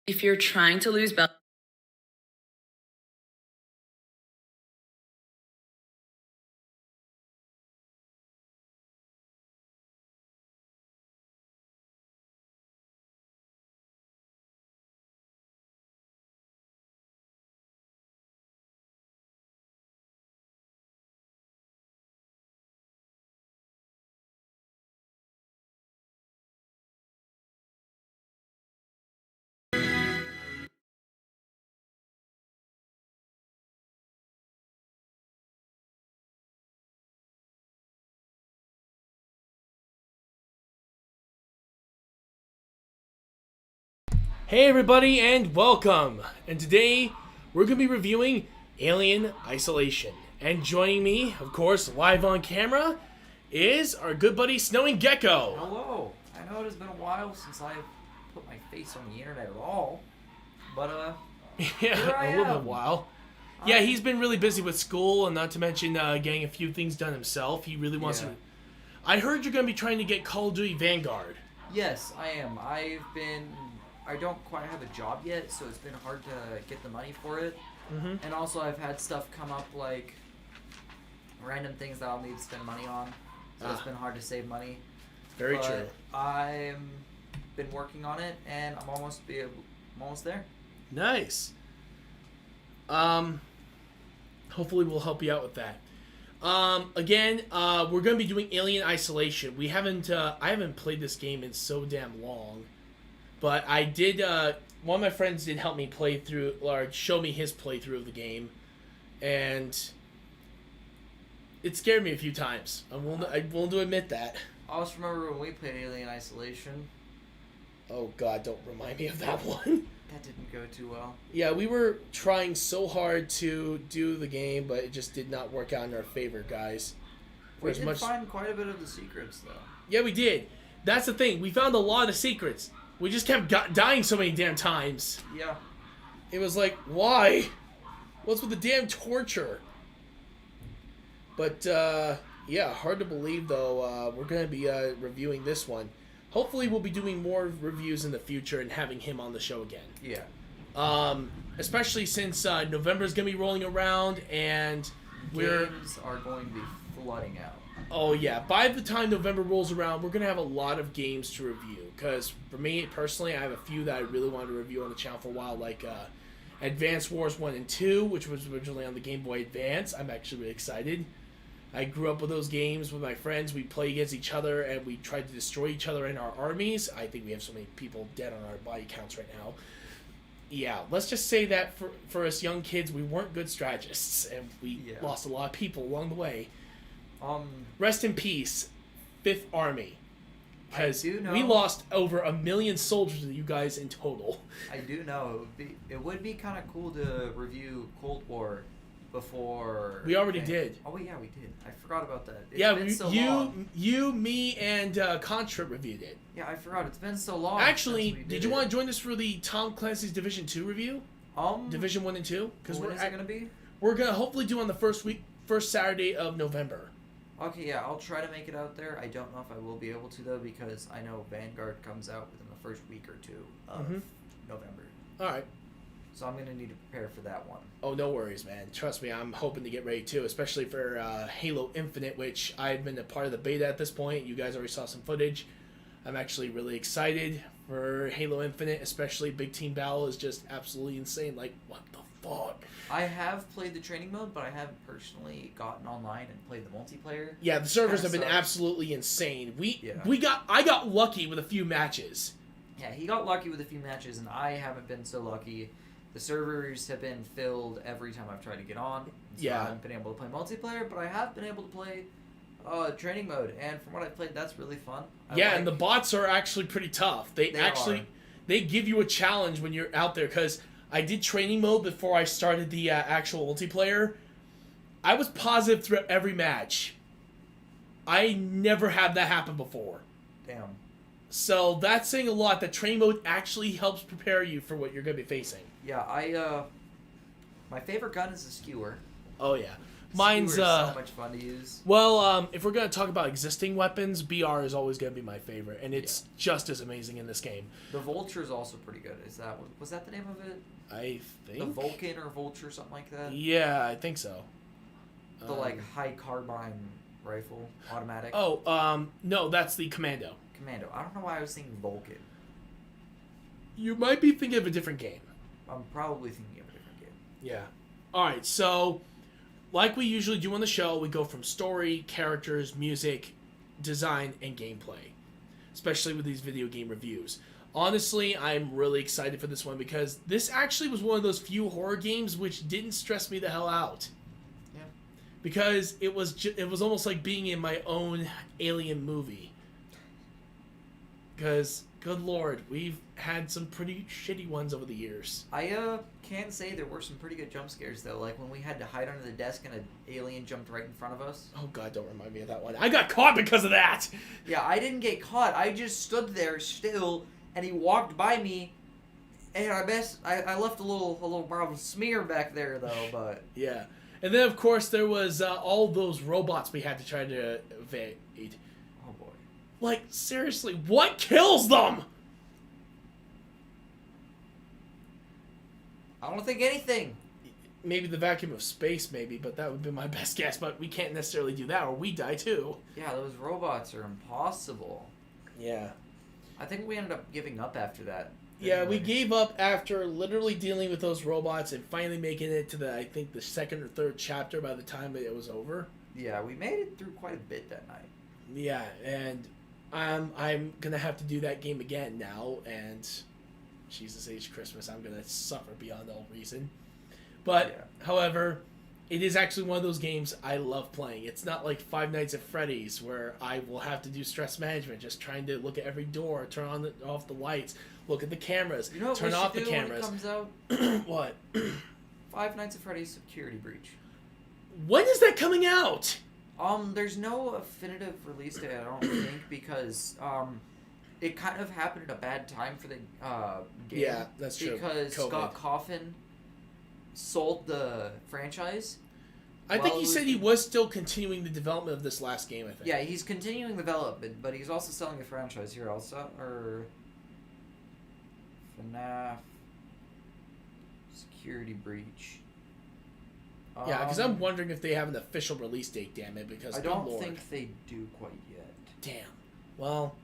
If you're trying to lose belly. Hey everybody and welcome! And today we're going to be reviewing Alien Isolation. And joining me, of course, live on camera, is our good buddy Snowing Gecko. Hello! I know it has been a while since I've put my face on the internet at all, but Yeah, here I a little bit am. while. Yeah, he's been really busy with school and not to mention getting a few things done himself. He really wants to... I heard you're going to be trying to get Call of Duty Vanguard. Yes, I am. I don't quite have a job yet, so it's been hard to get the money for it. Mm-hmm. And also I've had stuff come up like random things that I'll need to spend money on, so it's been hard to save money. Very but true. I've been working on it, and I'm almost there. Nice. Hopefully we'll help you out with that. Again, we're going to be doing Alien Isolation. I haven't played this game in so damn long. But I did, one of my friends did help me play through, or show me his playthrough of the game. And it scared me a few times. I willing to admit that. I also remember when we played Alien Isolation. Oh god, don't remind me of that one. That didn't go too well. Yeah, we were trying so hard to do the game, but it just did not work out in our favor, guys. We did find quite a bit of the secrets, though. Yeah, we did. That's the thing. We found a lot of secrets. We just kept dying so many damn times. Yeah. It was like, why? What's with the damn torture? But, yeah, hard to believe, though. We're going to be reviewing this one. Hopefully we'll be doing more reviews in the future and having him on the show again. Yeah. Especially since November's going to be rolling around and Games are going to be flooding out. Oh, yeah. By the time November rolls around, we're going to have a lot of games to review. Because for me, personally, I have a few that I really wanted to review on the channel for a while, like Advance Wars 1 and 2, which was originally on the Game Boy Advance. I'm actually really excited. I grew up with those games with my friends. We play against each other, and we tried to destroy each other in our armies. I think we have so many people dead on our body counts right now. Yeah, let's just say that for us young kids, we weren't good strategists, and we lost a lot of people along the way. Rest in peace, 5th Army. Because we lost over 1 million soldiers to you guys in total. I do know. It would be kind of cool to review Cold War before... We already did. Oh, yeah, we did. I forgot about that. It's yeah, been so long. you, me, and Contra reviewed it. Yeah, I forgot. It's been so long. Actually, did you want to join us for the Tom Clancy's Division 2 review? Division 1 and 2? Because when is it going to be? We're going to hopefully do on the first Saturday of November. Okay, yeah, I'll try to make it out there. I don't know if I will be able to, though, because I know Vanguard comes out within the first week or two of November. Alright. So I'm going to need to prepare for that one. Oh, no worries, man. Trust me, I'm hoping to get ready, too, especially for Halo Infinite, which I've been a part of the beta at this point. You guys already saw some footage. I'm actually really excited for Halo Infinite, especially Big Team Battle is just absolutely insane. Like, what the fuck? I have played the training mode, but I haven't personally gotten online and played the multiplayer. Yeah, the servers have been absolutely insane. I got lucky with a few matches. Yeah, he got lucky with a few matches, and I haven't been so lucky. The servers have been filled every time I've tried to get on. So I haven't been able to play multiplayer, but I have been able to play training mode, and from what I've played, that's really fun. And the bots are actually pretty tough. They give you a challenge when you're out there, because I did training mode before I started the actual multiplayer. I was positive throughout every match. I never had that happen before. Damn. So that's saying a lot, that training mode actually helps prepare you for what you're going to be facing. Yeah, my favorite gun is the skewer. Oh, yeah. Mine's so much fun to use. Well, if we're gonna talk about existing weapons, BR is always gonna be my favorite, and it's just as amazing in this game. The Vulture is also pretty good. Was that the name of it? I think The Vulcan or Vulture, something like that. Yeah, I think so. The like high carbine rifle, automatic. Oh, no, that's the Commando. Commando. I don't know why I was thinking Vulcan. You might be thinking of a different game. I'm probably thinking of a different game. Yeah. All right, so like we usually do on the show, we go from story, characters, music, design, and gameplay, especially with these video game reviews. Honestly, I'm really excited for this one because this actually was one of those few horror games which didn't stress me the hell out. Yeah. Because it was almost like being in my own alien movie. Because, good lord, we've had some pretty shitty ones over the years. I can say there were some pretty good jump scares though, like when we had to hide under the desk and an alien jumped right in front of us. Oh god, don't remind me of that one. I got caught because of that! Yeah, I didn't get caught. I just stood there still, and he walked by me, and I left a little brown smear back there though, but... Yeah. And then, of course, there was all those robots we had to try to evade. Oh boy. Like, seriously, what kills them? I don't think anything. Maybe the vacuum of space, maybe, but that would be my best guess. But we can't necessarily do that, or we die too. Yeah, those robots are impossible. Yeah. I think we ended up giving up after that. Yeah, we gave up after literally dealing with those robots and finally making it to I think the second or third chapter by the time it was over. Yeah, we made it through quite a bit that night. Yeah, and I'm gonna have to do that game again now, and Jesus H. Christmas, I'm gonna suffer beyond all reason. But, however, it is actually one of those games I love playing. It's not like Five Nights at Freddy's where I will have to do stress management, just trying to look at every door, turn on off the lights, look at the cameras, you know what turn off the cameras. When it comes out? What? Five Nights at Freddy's Security Breach. When is that coming out? There's no definitive release date, I don't think, because it kind of happened at a bad time for the game. Yeah, that's true. Because COVID. Scott Coffin sold the franchise. I think he said he was still continuing the development of this last game, I think. Yeah, he's continuing development, but he's also selling the franchise here also. Or FNAF Security Breach. Yeah, because I'm wondering if they have an official release date, damn it, because I don't think they do quite yet. Damn. Well...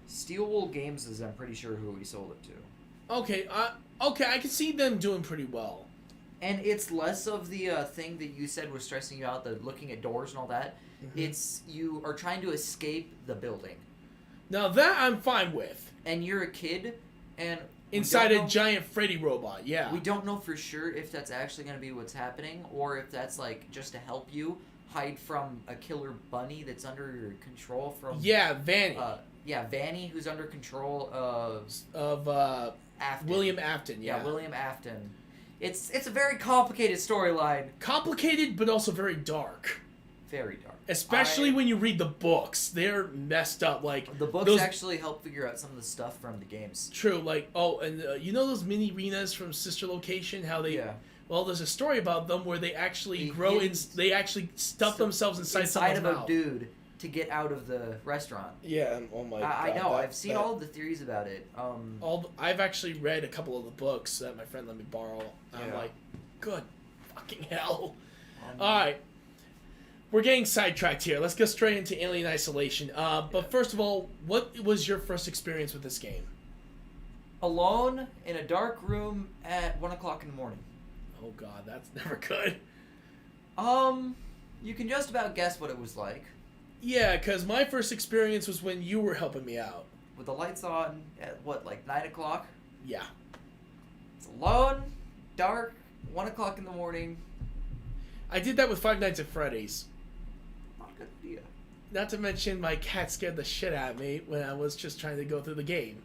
Steelwool Games is, I'm pretty sure, who we sold it to. Okay, I can see them doing pretty well. And it's less of the thing that you said was stressing you out, the looking at doors and all that. Mm-hmm. It's you are trying to escape the building. Now that I'm fine with. And you're a kid, and... Inside a giant Freddy robot, yeah. We don't know for sure if that's actually going to be what's happening, or if that's, like, just to help you hide from a killer bunny that's under your control from... Yeah, Vanny. Vanny, who's under control of Afton. William Afton, yeah. Yeah, William Afton. It's a very complicated storyline. Complicated, but also very dark. Very dark. Especially when you read the books. They're messed up. Like the books actually help figure out some of the stuff from the games. True. Like, you know those mini arenas from Sister Location? How they... Yeah. Well, there's a story about them where they actually they actually stuff themselves inside someone's mouth. Inside of a dude to get out of the restaurant. Yeah, oh my god. I know, I've seen all of the theories about it. I've actually read a couple of the books that my friend let me borrow. I'm like, good fucking hell. Alright. We're getting sidetracked here. Let's go straight into Alien Isolation. But first of all, what was your first experience with this game? Alone in a dark room at 1 o'clock in the morning. Oh god, that's never good. You can just about guess what it was like. Yeah, because my first experience was when you were helping me out. With the lights on at, what, like 9 o'clock? Yeah. It's alone, dark, 1 o'clock in the morning. I did that with Five Nights at Freddy's. Not a good idea. Not to mention my cat scared the shit out of me when I was just trying to go through the game.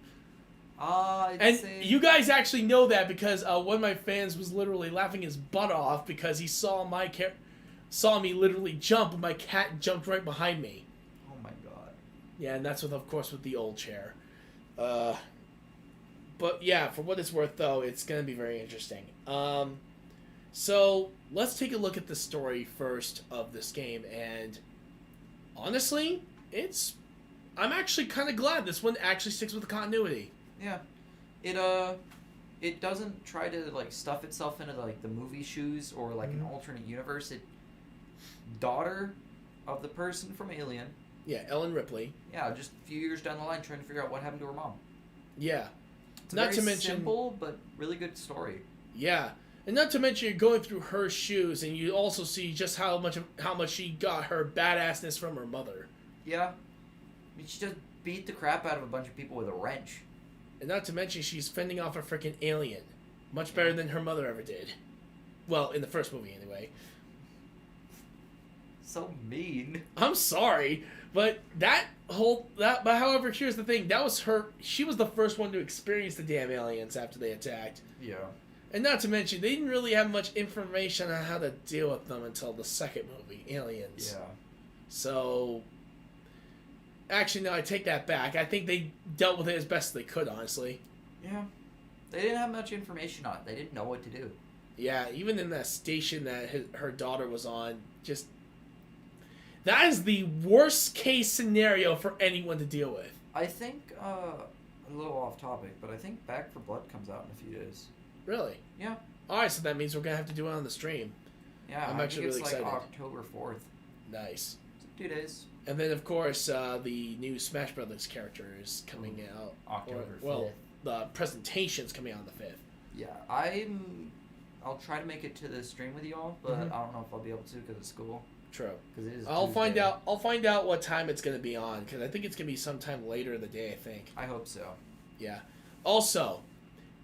You guys actually know that because one of my fans was literally laughing his butt off because he saw me literally jump and my cat jumped right behind me. Oh my god. Yeah, and that's of course with the old chair. But yeah, for what it's worth though, it's gonna be very interesting. So let's take a look at the story first of this game, and honestly, I'm actually kind of glad this one actually sticks with the continuity. Yeah, it doesn't try to like stuff itself into like the movie shoes or like an alternate universe. Daughter of the person from Alien. Yeah, Ellen Ripley. Yeah, just a few years down the line, trying to figure out what happened to her mom. Yeah, it's not to mention simple but really good story. Yeah. And not to mention you're going through her shoes, and you also see just how much she got her badassness from her mother. Yeah. I mean, she just beat the crap out of a bunch of people with a wrench. And not to mention she's fending off a freaking alien. Much better than her mother ever did. Well, in the first movie anyway. So mean. I'm sorry, but but however, here's the thing. She was the first one to experience the damn aliens after they attacked. Yeah. And not to mention, they didn't really have much information on how to deal with them until the second movie, Aliens. Yeah. So, actually, no, I take that back. I think they dealt with it as best they could, honestly. Yeah. They didn't have much information on it. They didn't know what to do. Yeah, even in that station that her daughter was on, that is the worst case scenario for anyone to deal with. I think, a little off topic, but I think Back for Blood comes out in a few days. Really? Yeah. Alright, so that means we're going to have to do it on the stream. Yeah, I'm actually really excited. Like October 4th. Nice. So 2 days. And then, of course, the new Smash Brothers character is coming out. October 5th. Well, the presentation's coming out on the 5th. Yeah, I'll try to make it to the stream with y'all, but I don't know if I'll be able to because of school. True. Because it is I'll Tuesday. find out what time it's going to be on, because I think it's going to be sometime later in the day, I think. I hope so. Yeah. Also,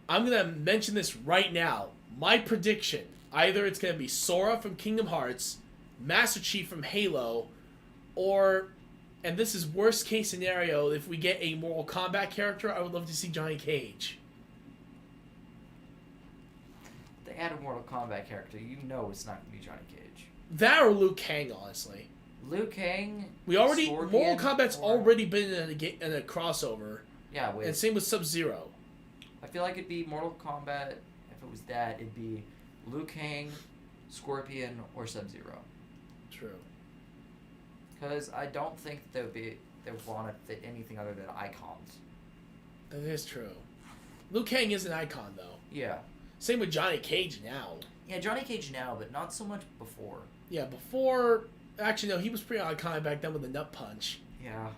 I'm going to mention this right now. My prediction, either it's going to be Sora from Kingdom Hearts, Master Chief from Halo, or, and this is worst case scenario, if we get a Mortal Kombat character, I would love to see Johnny Cage. They add a Mortal Kombat character, you know it's not going to be Johnny Cage. That or Liu Kang, honestly. Liu Kang. Mortal Kombat's already been in a crossover. Yeah, and same with Sub-Zero. I feel like it'd be Mortal Kombat. If it was that, it'd be Liu Kang, Scorpion, or Sub-Zero. True. Because I don't think they would want to fit anything other than icons. That is true. Liu Kang is an icon, though. Yeah. Same with Johnny Cage now. Yeah, Johnny Cage now, but not so much before. Yeah, before... Actually, no, he was pretty iconic back then with the nut punch. Yeah.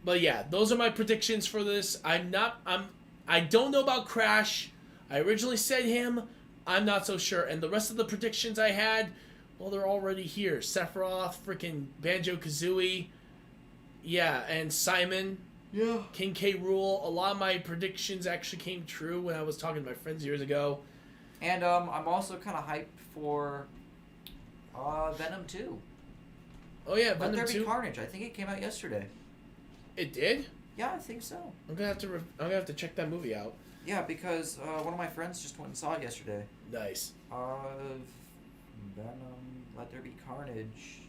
But yeah, those are my predictions for this. I don't know about Crash. I originally said him. I'm not so sure. And the rest of the predictions I had, well, they're already here. Sephiroth, freaking Banjo-Kazooie. Yeah, and Simon. Yeah. King K. Rool. A lot of my predictions actually came true when I was talking to my friends years ago. And I'm also kind of hyped for Venom 2. Oh yeah, Venom 2. Let There Be Carnage. I think it came out yesterday. It did? Yeah, I think so. I'm gonna have to check that movie out. Yeah, because one of my friends just went and saw it yesterday. Nice. Venom, Let There Be Carnage.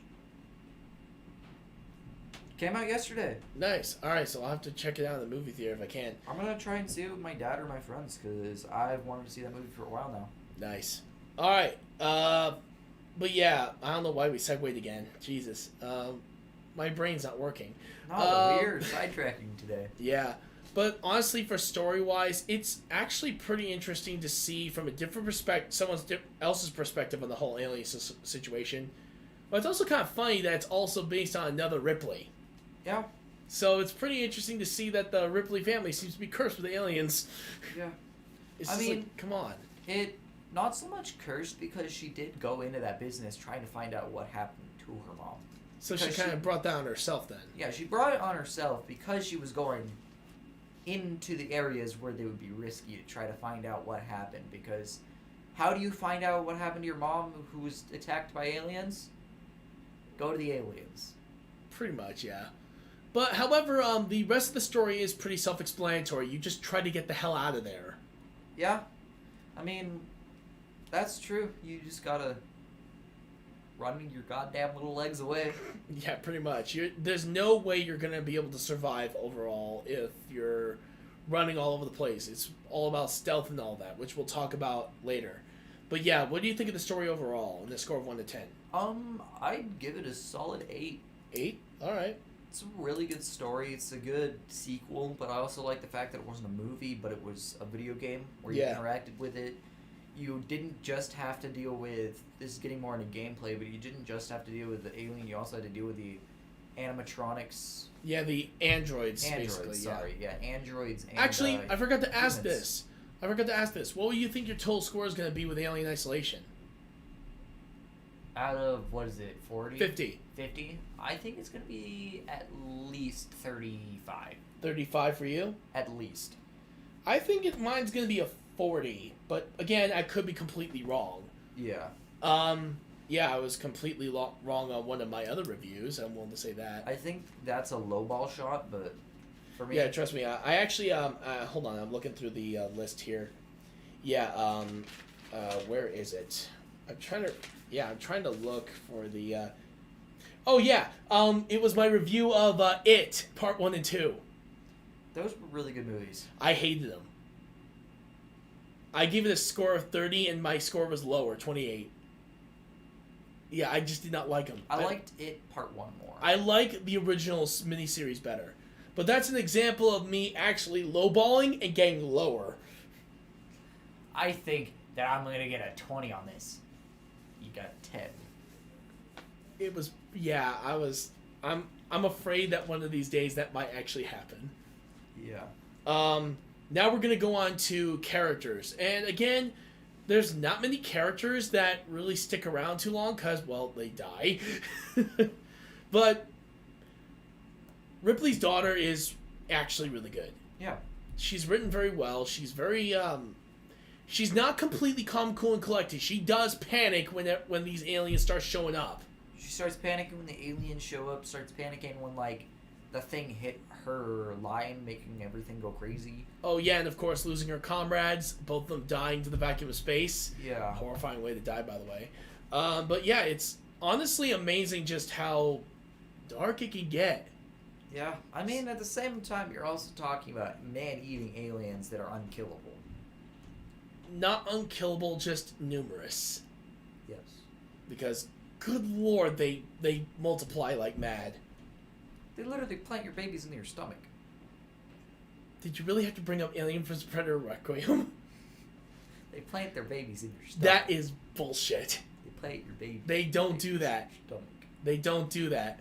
Came out yesterday. Nice. All right, so I'll have to check it out in the movie theater if I can. I'm gonna try and see it with my dad or my friends because I've wanted to see that movie for a while now. Nice. All right. But yeah, I don't know why we segued again. Jesus. My brain's not working. No, we're sidetracking today. Yeah. But honestly, for story-wise, it's actually pretty interesting to see from a different perspective, someone else's perspective on the whole alien situation. But it's also kind of funny that it's also based on another Ripley. Yeah. So it's pretty interesting to see that the Ripley family seems to be cursed with aliens. Yeah. I mean, like, come on. It not so much cursed because she did go into that business trying to find out what happened to her mom. So she kind of brought that on herself then. Yeah, she brought it on herself because she was going into the areas where they would be risky to try to find out what happened. Because how do you find out what happened to your mom who was attacked by aliens? Go to the aliens. Pretty much, yeah. But, however, the rest of the story is pretty self-explanatory. You just try to get the hell out of there. Yeah. I mean, that's true. You just gotta run your goddamn little legs away. Yeah, pretty much. There's no way you're going to be able to survive overall if you're running all over the place. It's all about stealth and all that, which we'll talk about later. But yeah, what do you think of the story overall on the score of 1 to 10? I'd give it a solid 8. 8? All right. It's a really good story. It's a good sequel, but I also like the fact that it wasn't a movie, but it was a video game where you interacted with it. You didn't just have to deal with, this is getting more into gameplay, but you didn't just have to deal with the alien, you also had to deal with the animatronics. Yeah, the androids basically. Sorry, yeah, androids. And, actually, I forgot to ask humans. this. What do you think your total score is going to be with Alien Isolation? Out of, what is it, 40? 50. 50? I think it's going to be at least 35. 35 for you? At least. I think mine's going to be a 40, but again, I could be completely wrong. Yeah. Yeah, I was completely wrong on one of my other reviews. I'm willing to say that. I think that's a lowball shot, but for me... Yeah, trust me. I actually, hold on, I'm looking through the list here. Yeah, where is it? I'm trying to look for the, oh yeah, it was my review of, It, Part 1 and 2. Those were really good movies. I hated them. I gave it a score of 30, and my score was lower, 28. Yeah, I just did not like them. I liked It Part 1 more. I like the original miniseries better. But that's an example of me actually lowballing and getting lower. I think that I'm going to get a 20 on this. You got 10. It was, yeah, I'm afraid that one of these days that might actually happen. Yeah. Now we're going to go on to characters. And again, there's not many characters that really stick around too long because, well, they die. But Ripley's daughter is actually really good. Yeah. She's written very well. She's very, she's not completely calm, cool, and collected. She does panic when these aliens start showing up. She starts panicking when the aliens show up, starts panicking when, like, the thing hit her line, making everything go crazy. Oh, yeah, and of course losing her comrades, both of them dying to the vacuum of space. Yeah. Horrifying way to die, by the way. But yeah, it's honestly amazing just how dark it can get. Yeah. I mean, at the same time, you're also talking about man-eating aliens that are unkillable. Not unkillable, just numerous. Yes. Because, good lord, they multiply like mad. They literally plant your babies in your stomach. Did you really have to bring up Alien vs. Predator Requiem? They plant their babies in your stomach. That is bullshit. They plant your babies. They don't do that. Stomach. They don't do that.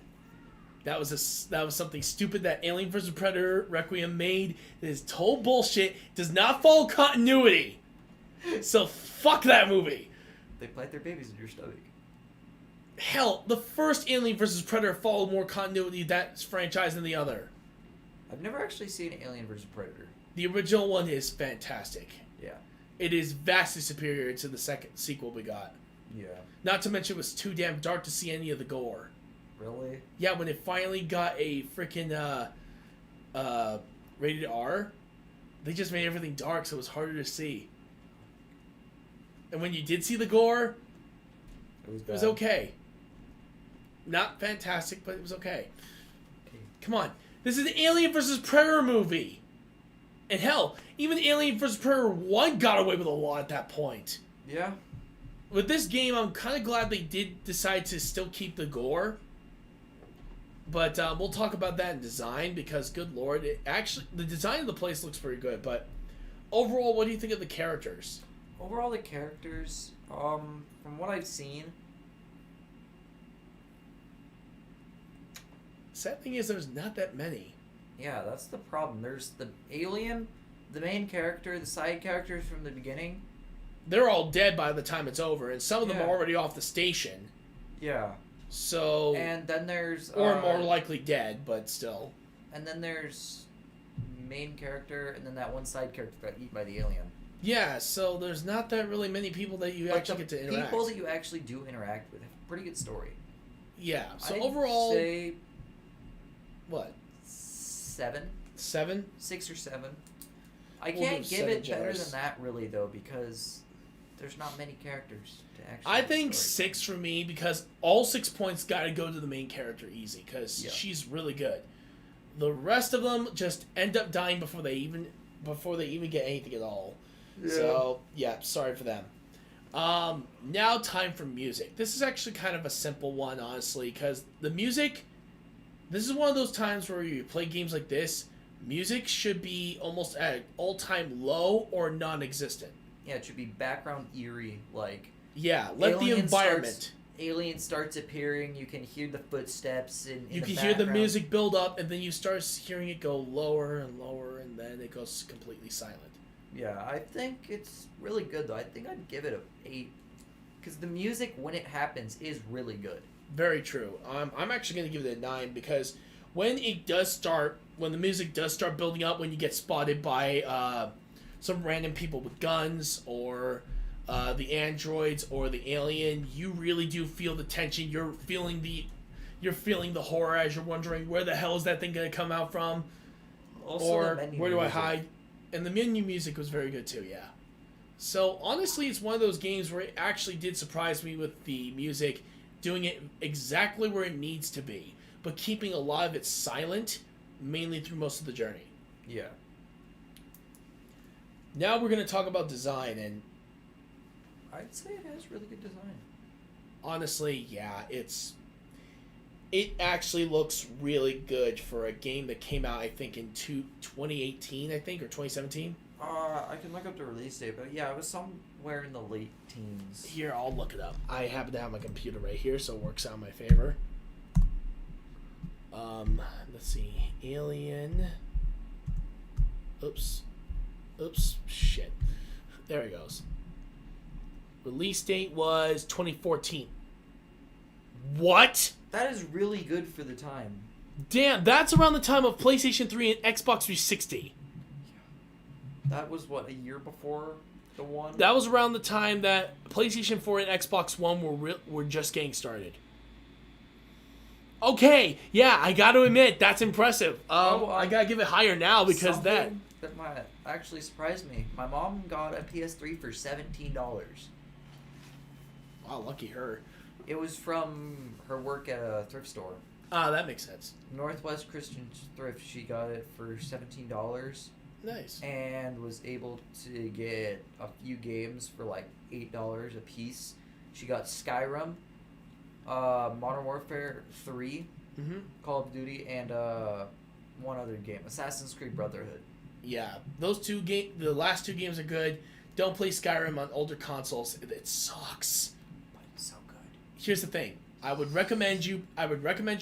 That was something stupid that Alien vs. Predator Requiem made. It is total bullshit. Does not follow continuity. So fuck that movie. They plant their babies in your stomach. Hell, the first Alien vs. Predator followed more continuity of that franchise than the other. I've never actually seen Alien vs. Predator. The original one is fantastic. Yeah. It is vastly superior to the second sequel we got. Yeah. Not to mention it was too damn dark to see any of the gore. Really? Yeah, when it finally got a freaking rated R, they just made everything dark so it was harder to see. And when you did see the gore, it was okay. Not fantastic, but it was okay. Come on. This is an Alien vs. Predator movie. And hell, even Alien vs. Predator 1 got away with a lot at that point. Yeah. With this game, I'm kind of glad they did decide to still keep the gore. But we'll talk about that in design because, good lord, the design of the place looks pretty good. But overall, what do you think of the characters? Overall, the characters, from what I've seen... Sad thing is there's not that many. Yeah, that's the problem. There's the alien, the main character, the side characters from the beginning. They're all dead by the time it's over, and some of them Yeah. are already off the station. Yeah. So... And then there's... Or more likely dead, but still. And then there's main character, and then that one side character that got eaten by the alien. Yeah, so there's not that really many people that you actually get to interact. People that you actually do interact with have a pretty good story. Yeah, so I'd overall... say... What? 7? 7? 6 or 7. I We'll can't do give 7 it better jars. than that, really, though, because there's not many characters to actually... I have a think story. 6 for me because all 6 points got to go to the main character easy because Yeah. she's really good. The rest of them just end up dying before they even get anything at all. Yeah. So yeah, sorry for them. Now time for music. This is actually kind of a simple one, honestly, because the music, this is one of those times where you play games like this, music should be almost at an all-time low or non-existent. Yeah, it should be background eerie, like... Yeah, let the environment... Alien starts appearing, you can hear the footsteps in You the can background. hear the music build up, and then you start hearing it go lower and lower, and then it goes completely silent. Yeah, I think it's really good, though. I think I'd give it a 8. Because the music, when it happens, is really good. Very true. I'm actually going to give it a 9, because when it does start, when the music does start building up, when you get spotted by some random people with guns, or the androids, or the alien, you really do feel the tension. You're feeling the horror as you're wondering, where the hell is that thing going to come out from? Also, Or where do I hide? And the menu music was very good too, yeah. So honestly, it's one of those games where it actually did surprise me with the music, doing it exactly where it needs to be, but keeping a lot of it silent, mainly through most of the journey. Yeah. Now we're going to talk about design, and I'd say it has really good design. honestly, yeah, it actually looks really good for a game that came out, I think, in 2018, I think, or 2017. I can look up the release date, but yeah, it was somewhere in the late teens. Here, I'll look it up. I happen to have my computer right here, so it works out in my favor. Let's see. Alien. Oops. Shit. There it goes. Release date was 2014. What? That is really good for the time. Damn, that's around the time of PlayStation 3 and Xbox 360. That was, what, a year before the one? That was around the time that PlayStation 4 and Xbox One were just getting started. Okay, yeah, I got to admit, that's impressive. I got to give it higher now because that might actually surprised me. My mom got a PS3 for $17. Wow, lucky her. It was from her work at a thrift store. Ah, that makes sense. Northwest Christian Thrift. She got it for $17. Nice. And was able to get a few games for like $8 a piece. She got Skyrim, Modern Warfare 3, Call of Duty, and one other game, Assassin's Creed Brotherhood. Yeah, those the last 2 games are good. Don't play Skyrim on older consoles. It sucks. But it's so good. Here's the thing. I would recommend you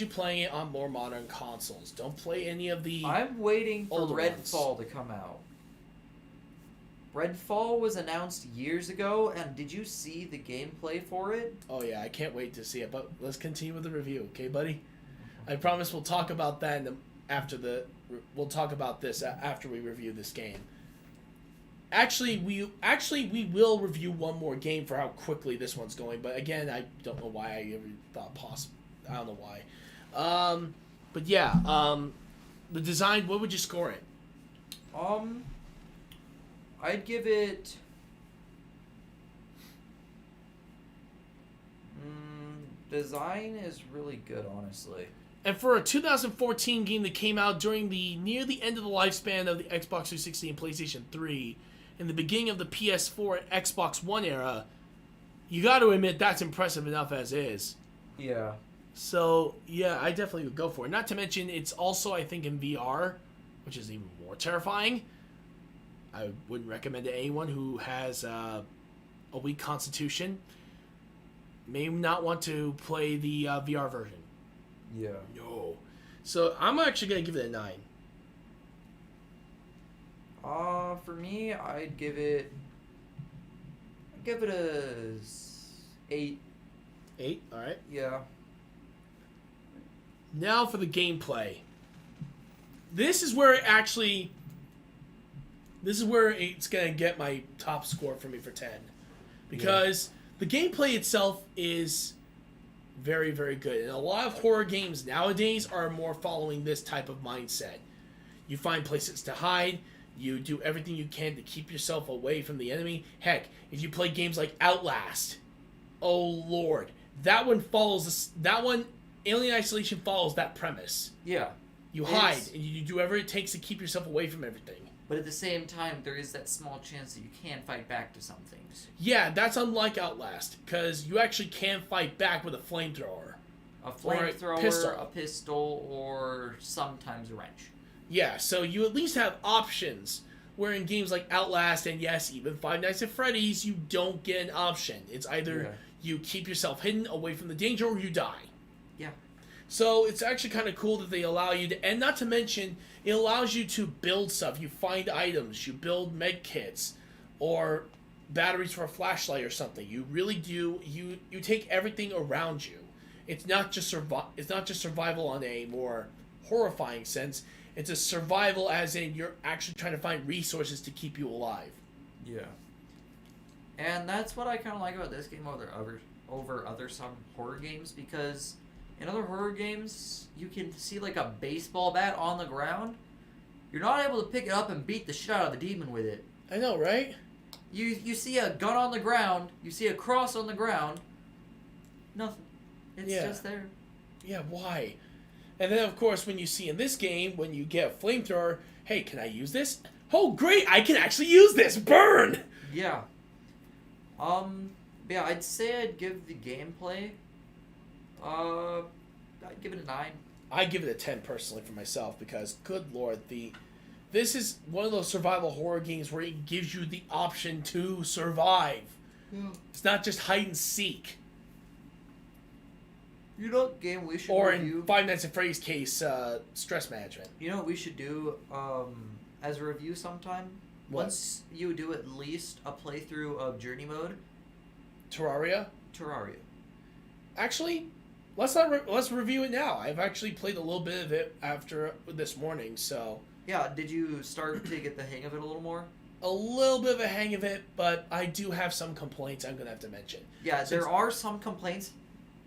playing it on more modern consoles. Don't play any of the I'm waiting for older Redfall to come out. Redfall was announced years ago, and did you see the gameplay for it? Oh yeah, I can't wait to see it. But let's continue with the review, okay, buddy? I promise we'll talk about that we'll talk about this after we review this game. Actually, we will review one more game for how quickly this one's going. But again, I don't know why I ever thought possible. I don't know why. But yeah, the design. What would you score it? I'd give it. Design is really good, honestly. And for a 2014 game that came out during near the end of the lifespan of the Xbox 360 and PlayStation 3, in the beginning of the PS4 and Xbox One era, you got to admit that's impressive enough as is. Yeah. So, yeah, I definitely would go for it. Not to mention, it's also, I think, in VR, which is even more terrifying. I wouldn't recommend to anyone who has a weak constitution. May not want to play the VR version. Yeah. No. So, I'm actually going to give it a 9. For me, I'd give it a 8. 8? Alright. Yeah. Now for the gameplay. This is where it's going to get my top score for me for 10. Because the gameplay itself is very, very good. And a lot of horror games nowadays are more following this type of mindset. You find places to hide. You do everything you can to keep yourself away from the enemy. Heck, if you play games like Outlast, oh lord, that one, Alien Isolation follows that premise. Yeah. You hide, and you do whatever it takes to keep yourself away from everything. But at the same time, there is that small chance that you can fight back to some things. Yeah, that's unlike Outlast, because you actually can fight back with a flamethrower. A flamethrower, a pistol, or sometimes a wrench. Yeah, so you at least have options, where in games like Outlast and yes, even Five Nights at Freddy's, you don't get an option. It's either you keep yourself hidden away from the danger or you die. Yeah. So it's actually kind of cool that they allow you to, and not to mention, it allows you to build stuff. You find items, you build med kits, or batteries for a flashlight or something. You really do, you take everything around you. It's not just survival on a more horrifying sense. It's a survival as in you're actually trying to find resources to keep you alive. Yeah. And that's what I kind of like about this game over other some horror games, because in other horror games, you can see like a baseball bat on the ground. You're not able to pick it up and beat the shit out of the demon with it. I know, right? You see a gun on the ground, you see a cross on the ground, nothing. It's just there. Yeah, why? And then, of course, when you see in this game, when you get a flamethrower, hey, can I use this? Oh, great, I can actually use this! Burn! Yeah. Yeah, I'd say I'd give the gameplay, I'd give it a 9. I give it a 10 personally for myself because, good lord, this is one of those survival horror games where it gives you the option to survive. Yeah. It's not just hide and seek. You know what game we should or review? in Five Nights at Freddy's case, stress management. You know what we should do as a review sometime? What? Once you do at least a playthrough of Journey Mode. Terraria? Terraria. Actually, let's review it now. I've actually played a little bit of it after this morning, so... Yeah, did you start to get the hang of it a little more? A little bit of a hang of it, but I do have some complaints I'm going to have to mention. Yeah, there are some complaints.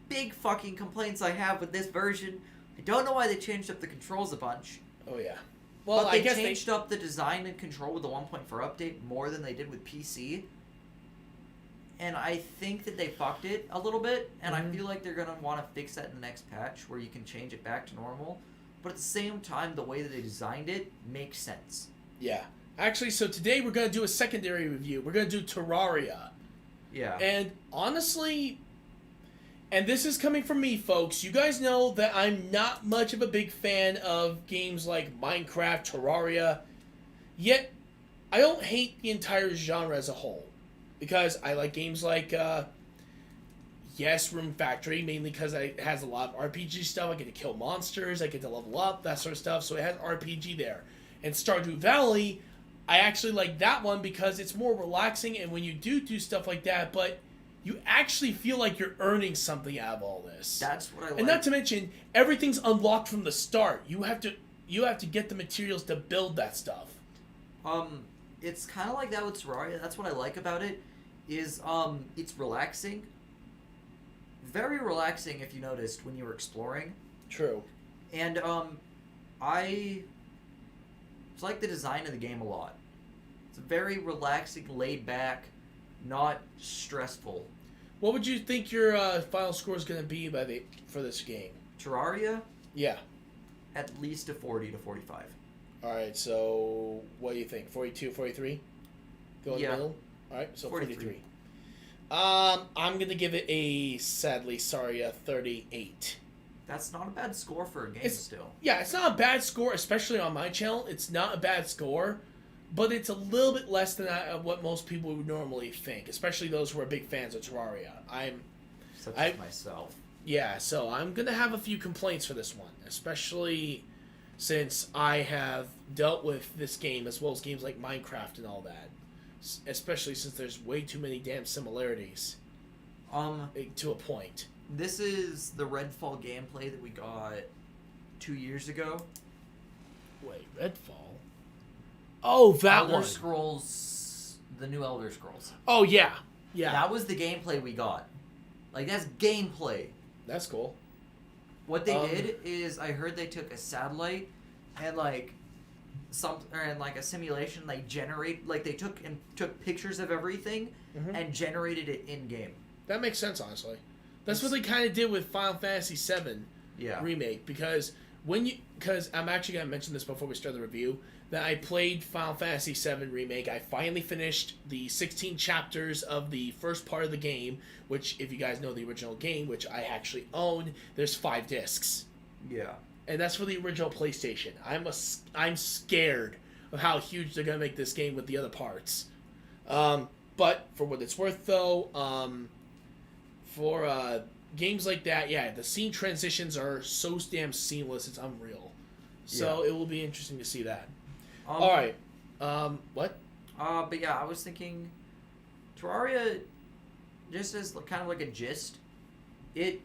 Big fucking complaints I have with this version. I don't know why they changed up the controls a bunch. Oh, yeah. Well, but I guess they changed up the design and control with the 1.4 update more than they did with PC. And I think that they fucked it a little bit, and I feel like they're going to want to fix that in the next patch where you can change it back to normal. But at the same time, the way that they designed it makes sense. Yeah. Actually, so today we're going to do a secondary review. We're going to do Terraria. Yeah. And honestly, and this is coming from me, folks, you guys know that I'm not much of a big fan of games like Minecraft, Terraria, yet I don't hate the entire genre as a whole. Because I like games like, Room Factory, mainly because it has a lot of RPG stuff. I get to kill monsters, I get to level up, that sort of stuff, so it has RPG there. And Stardew Valley, I actually like that one because it's more relaxing, and when you do stuff like that, but you actually feel like you're earning something out of all this. That's what I like. And not to mention, everything's unlocked from the start. You have to get the materials to build that stuff. It's kind of like that with Terraria. That's what I like about it, is it's relaxing. Very relaxing, if you noticed, when you were exploring. True. And I like the design of the game a lot. It's very relaxing, laid back, not stressful. What would you think your final score is going to be for this game? Terraria? Yeah. At least a 40 to 45. Alright, so what do you think? 42, 43? Go in the middle? Alright, so 43. I'm going to give it a 38. That's not a bad score for a game still. Yeah, it's not a bad score, especially on my channel. It's not a bad score, but it's a little bit less than what most people would normally think, especially those who are big fans of Terraria. Such as myself. Yeah, so I'm going to have a few complaints for this one, especially since I have dealt with this game as well as games like Minecraft and all that. Especially since there's way too many damn similarities. To a point. This is the Redfall gameplay that we got 2 years ago. Wait, Redfall? Oh, that one. Elder Scrolls, the new Elder Scrolls. Oh, yeah. Yeah. That was the gameplay we got. Like, that's gameplay. That's cool. What they did is, I heard they took a satellite and, like, a simulation, they took pictures of everything and generated it in-game. That makes sense, honestly. That's what they kind of did with Final Fantasy VII Remake, because because I'm actually going to mention this before we start the review, that I played Final Fantasy VII Remake. I finally finished the 16 chapters of the first part of the game, which, if you guys know the original game, which I actually own, there's 5 discs. Yeah. And that's for the original PlayStation. I'm scared of how huge they're going to make this game with the other parts. But for what it's worth, though, for games like that, yeah, the scene transitions are so damn seamless, it's unreal. So it will be interesting to see that. All right. What? But yeah, I was thinking, Terraria, just as kind of like a gist, it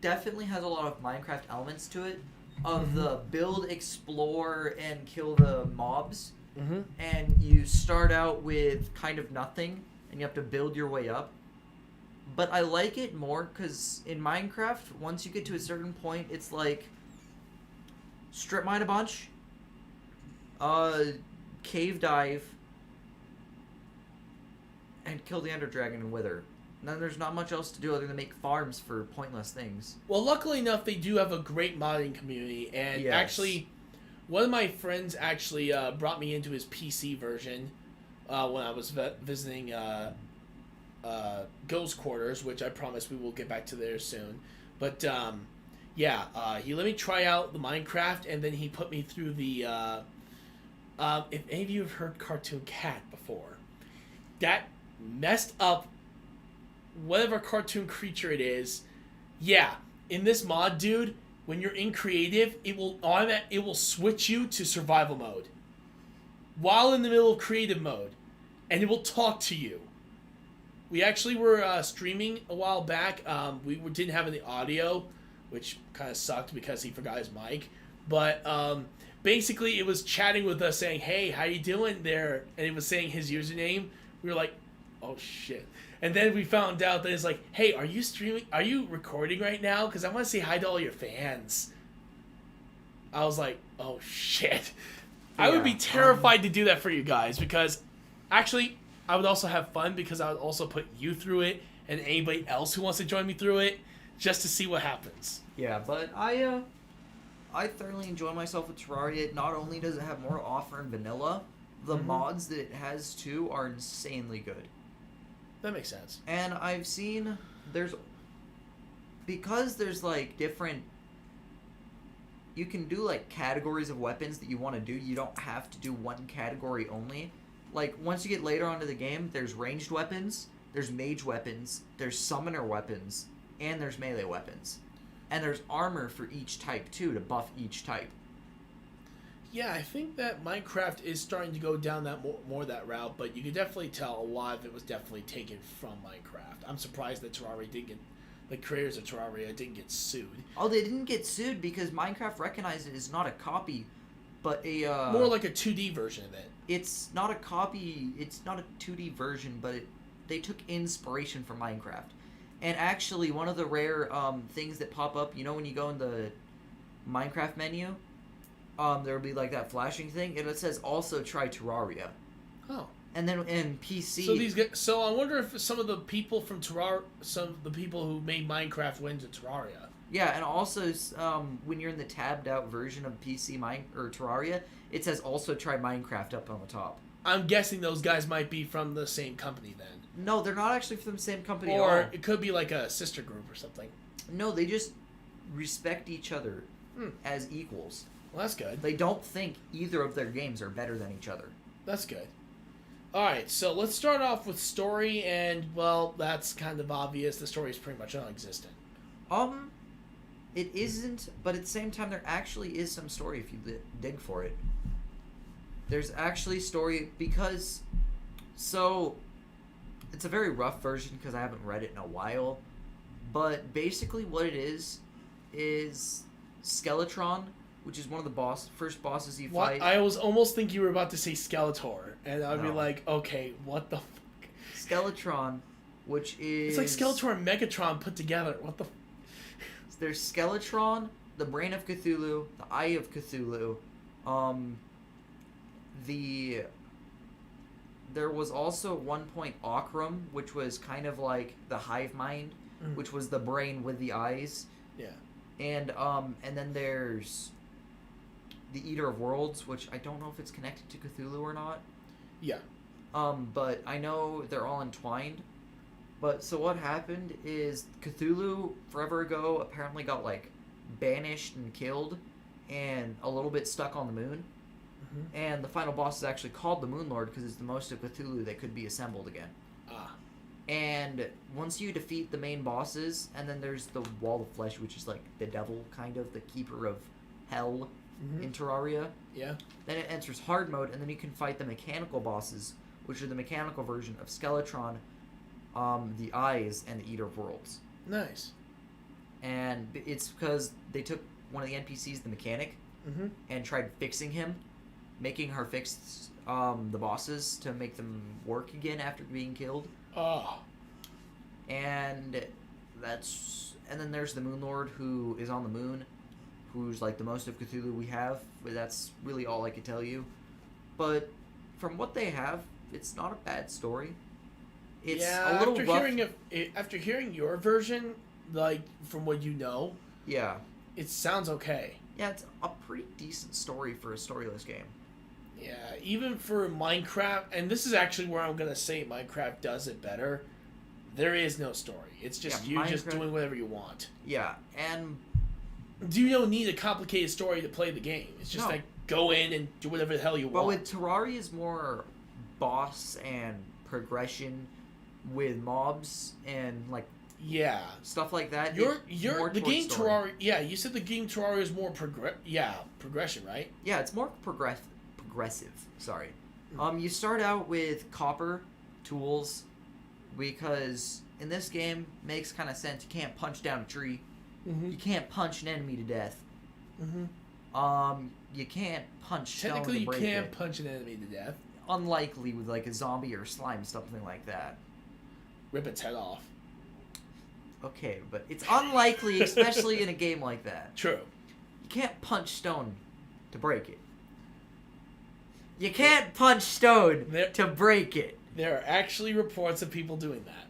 definitely has a lot of Minecraft elements to it, of the build, explore, and kill the mobs. Mm-hmm. And you start out with kind of nothing, and you have to build your way up. But I like it more because in Minecraft, once you get to a certain point, it's like strip mine a bunch, cave dive, and kill the Ender Dragon and wither. And then there's not much else to do other than make farms for pointless things. Well, luckily enough, they do have a great modding community, and actually, one of my friends actually brought me into his PC version when I was visiting Ghost Quarters, which I promise we will get back to there soon. But he let me try out the Minecraft, and then he put me through the. If any of you have heard Cartoon Cat before, that messed up whatever cartoon creature it is. Yeah, in this mod, dude, when you're in creative, it will switch you to survival mode while in the middle of creative mode, and it will talk to you. We actually were streaming a while back. We didn't have any audio, which kind of sucked because he forgot his mic. But basically, it was chatting with us saying, "Hey, how you doing there?" And it was saying his username. We were like, "Oh shit." And then we found out that it's like, "Hey, are you streaming? Are you recording right now? Because I want to say hi to all your fans." I was like, "Oh shit." Yeah, I would be terrified to do that for you guys because actually I would also have fun because I would also put you through it and anybody else who wants to join me through it just to see what happens. Yeah, but I thoroughly enjoy myself with Terraria. Not only does it have more to offer in vanilla, the mods that it has too are insanely good. That makes sense. And I've seen because there's like different, you can do like categories of weapons that you want to do. You don't have to do one category only. Like once you get later onto the game, there's ranged weapons, there's mage weapons, there's summoner weapons, and there's melee weapons. And there's armor for each type too to buff each type. Yeah, I think that Minecraft is starting to go down that more that route, but you can definitely tell a lot of it was definitely taken from Minecraft. I'm surprised that the creators of Terraria didn't get sued. Oh, they didn't get sued because Minecraft recognized it as not a copy, but a more like a 2D version of it. It's not a copy. It's not a 2D version, but they took inspiration from Minecraft. And actually, one of the rare things that pop up, you know, when you go in the Minecraft menu. There'll be like that flashing thing, and it says also try Terraria. Oh. And then in PC. So I wonder if some of the people from some of the people who made Minecraft went to Terraria. Yeah, and also when you're in the tabbed out version of PC or Terraria, it says also try Minecraft up on the top. I'm guessing those guys might be from the same company then. No, they're not actually from the same company at all. Or it could be like a sister group or something. No, they just respect each other as equals. Well, that's good. They don't think either of their games are better than each other. That's good. Alright, so let's start off with story, and, well, that's kind of obvious. The story is pretty much non-existent. It isn't, but at the same time, there actually is some story if you dig for it. There's actually story because... So, it's a very rough version because I haven't read it in a while. But basically what it is Skeletron, which is one of the first bosses you fight. I was almost thinking you were about to say Skeletor, and I'd be like, okay, what the fuck? Skeletron, which is... It's like Skeletor and Megatron put together. What the... There's Skeletron, the Brain of Cthulhu, the Eye of Cthulhu, there was also at one point Okram, which was kind of like the hive mind, which was the brain with the eyes. Yeah. And then there's the Eater of Worlds, which I don't know if it's connected to Cthulhu or not. Yeah. But I know they're all entwined. But so what happened is Cthulhu forever ago apparently got like banished and killed, and a little bit stuck on the moon. Mm-hmm. And the final boss is actually called the Moon Lord because it's the most of Cthulhu that could be assembled again. Ah. And once you defeat the main bosses, and then there's the Wall of Flesh, which is like the devil, kind of the keeper of hell in Terraria. Yeah. Then it enters hard mode, and then you can fight the mechanical bosses, which are the mechanical version of Skeletron, the Eyes, and the Eater of Worlds. Nice. And it's because they took one of the NPCs, the mechanic, and tried fixing him, making her fix the bosses to make them work again after being killed. Oh. And then there's the Moon Lord, who is on the moon, who's like the most of Cthulhu we have, but that's really all I could tell you. But from what they have, it's not a bad story. It's a little rough. After hearing your version, like from what you know, yeah, it sounds okay. Yeah, it's a pretty decent story for a storyless game. Yeah, even for Minecraft, and this is actually where I'm gonna say Minecraft does it better. There is no story. It's just you just doing whatever you want. Yeah, and you don't need a complicated story to play the game. It's just like go in and do whatever the hell you want. But with Terraria is more boss and progression with mobs and like stuff like that. The game Terraria. Yeah, you said the game Terraria is more progression, right? Yeah, it's more progressive. Sorry. You start out with copper tools because in this game makes kind of sense. You can't punch down a tree. You can't punch an enemy to death. You can't punch stone to break it. Technically, you can't punch an enemy to death. Unlikely with like a zombie or slime, something like that. Rip its head off. Okay, but it's unlikely, especially in a game like that. True. You can't punch stone to break it. You can't punch stone to break it. There are actually reports of people doing that.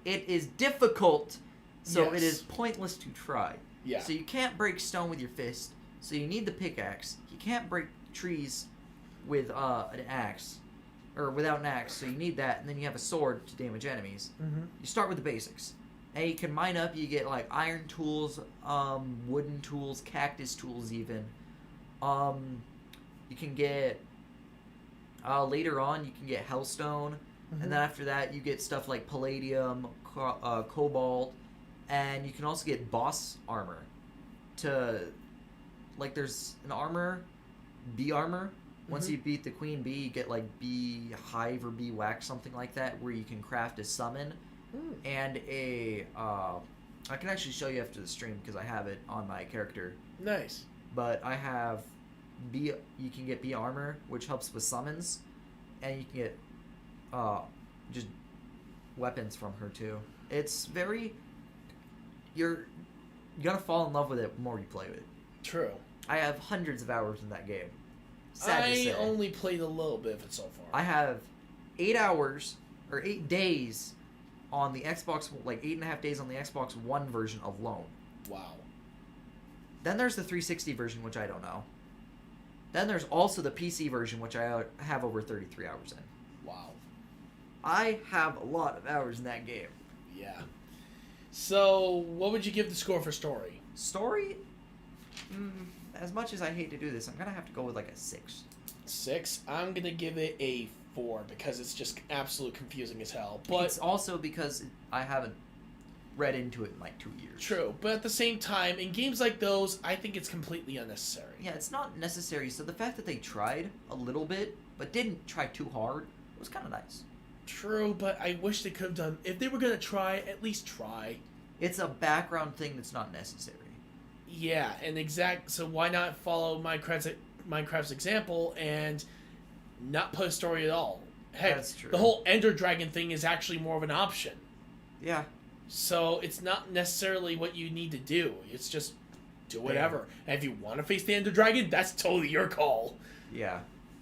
It is difficult, so it is pointless to try. Yeah. So you can't break stone with your fist, so you need the pickaxe. You can't break trees with an axe, or without an axe, so you need that, and then you have a sword to damage enemies. You start with the basics. And you can mine up, you get like iron tools, wooden tools, cactus tools even. You can get, later on, you can get hellstone, and then after that, you get stuff like palladium, cobalt, and you can also get boss armor. Like, there's an armor, bee armor. Once you beat the queen bee, you get like bee hive or bee wax, something like that, where you can craft a summon and a. I can actually show you after the stream because I have it on my character. Nice. But I have bee. You can get bee armor, which helps with summons, and you can get just weapons from her too. It's very. You're gonna fall in love with it the more you play with it. True. I have hundreds of hours in that game. I only played a little bit of it so far. I have 8 hours or 8 days on the Xbox, like 8.5 days on the Xbox One version alone. Wow. Then there's the 360 version, which I don't know. Then there's also the PC version, which I have over 33 hours in. Wow. I have a lot of hours in that game. Yeah. So, what would you give the score for story? Story? As much as I hate to do this, I'm going to have to go with like a 6. 6? I'm going to give it a 4 because it's just absolute confusing as hell. But it's also because I haven't read into it in like 2 years. True, but at the same time, in games like those, I think it's completely unnecessary. Yeah, it's not necessary. So the fact that they tried a little bit, but didn't try too hard, was kind of nice. True, but I wish they could have done... If they were going to try, at least try. It's a background thing that's not necessary. Yeah, so why not follow Minecraft's example and not put a story at all? Heck, that's true. The whole Ender Dragon thing is actually more of an option. Yeah. So it's not necessarily what you need to do. It's just do whatever. And if you want to face the Ender Dragon, that's totally your call. Yeah.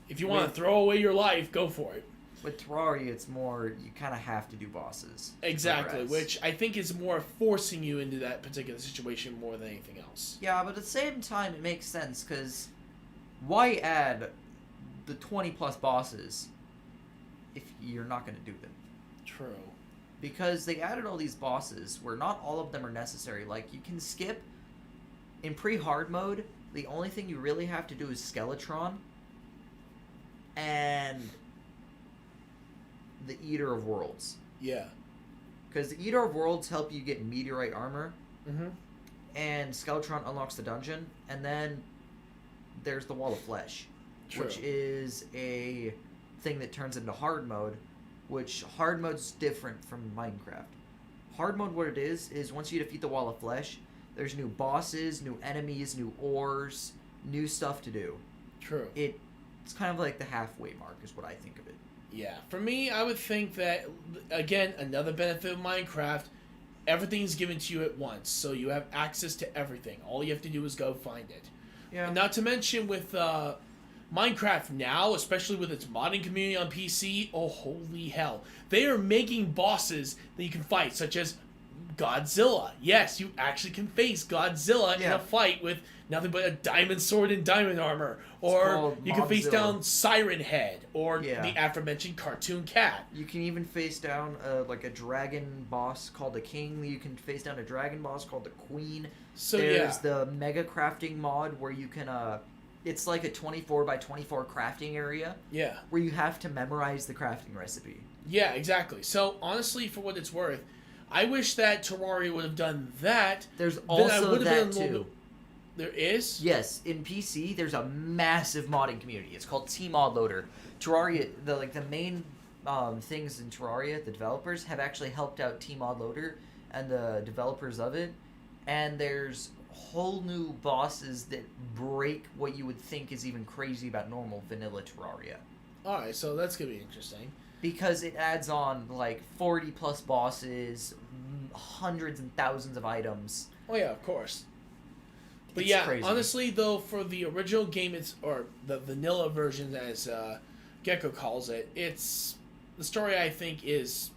If you want to throw away your life, go for it. With Terraria, it's more you kind of have to do bosses. Exactly, which I think is more forcing you into that particular situation more than anything else. Yeah, but at the same time, it makes sense, because why add the 20-plus bosses if you're not going to do them? True. Because they added all these bosses where not all of them are necessary. Like, you can skip in pre-hard mode. The only thing you really have to do is Skeletron and the Eater of Worlds. Yeah. Because the Eater of Worlds help you get meteorite armor, Mm-hmm. and Skeletron unlocks the dungeon, and then there's the Wall of Flesh, True. which is a thing that turns into hard mode, which hard mode's different from Minecraft. Hard mode, what it is once you defeat the Wall of Flesh, there's new bosses, new enemies, new ores, new stuff to do. True. It's kind of like the halfway mark is what I think of it. Yeah. For me, I would think that, again, another benefit of Minecraft, everything's given to you at once, so you have access to everything. All you have to do is go find it. Yeah. And not to mention with Minecraft now, especially with its modding community on PC, oh holy hell. They are making bosses that you can fight, such as Godzilla. Yes, you actually can face Godzilla in a fight with nothing but a diamond sword and diamond armor. Or you can face down Siren Head, or the aforementioned Cartoon Cat. You can even face down like a dragon boss called the King. You can face down a dragon boss called the Queen. So there's the Mega Crafting mod where you can it's like a 24 by 24 crafting area. Yeah. Where you have to memorize the crafting recipe. Yeah, exactly. So honestly, for what it's worth, I wish that Terraria would have done that. There's also that too. There is? Yes, in PC there's a massive modding community. It's called TModLoader. Terraria, the main things in Terraria, the developers have actually helped out TModLoader and the developers of it. And there's whole new bosses that break what you would think is even crazy about normal vanilla Terraria. Alright, so that's going to be interesting. Because it adds on, like, 40 plus bosses, hundreds and thousands of items. Oh yeah, of course. But It's yeah, crazy. honestly though, for the original game, or the vanilla version as Gecko calls it, the story I think is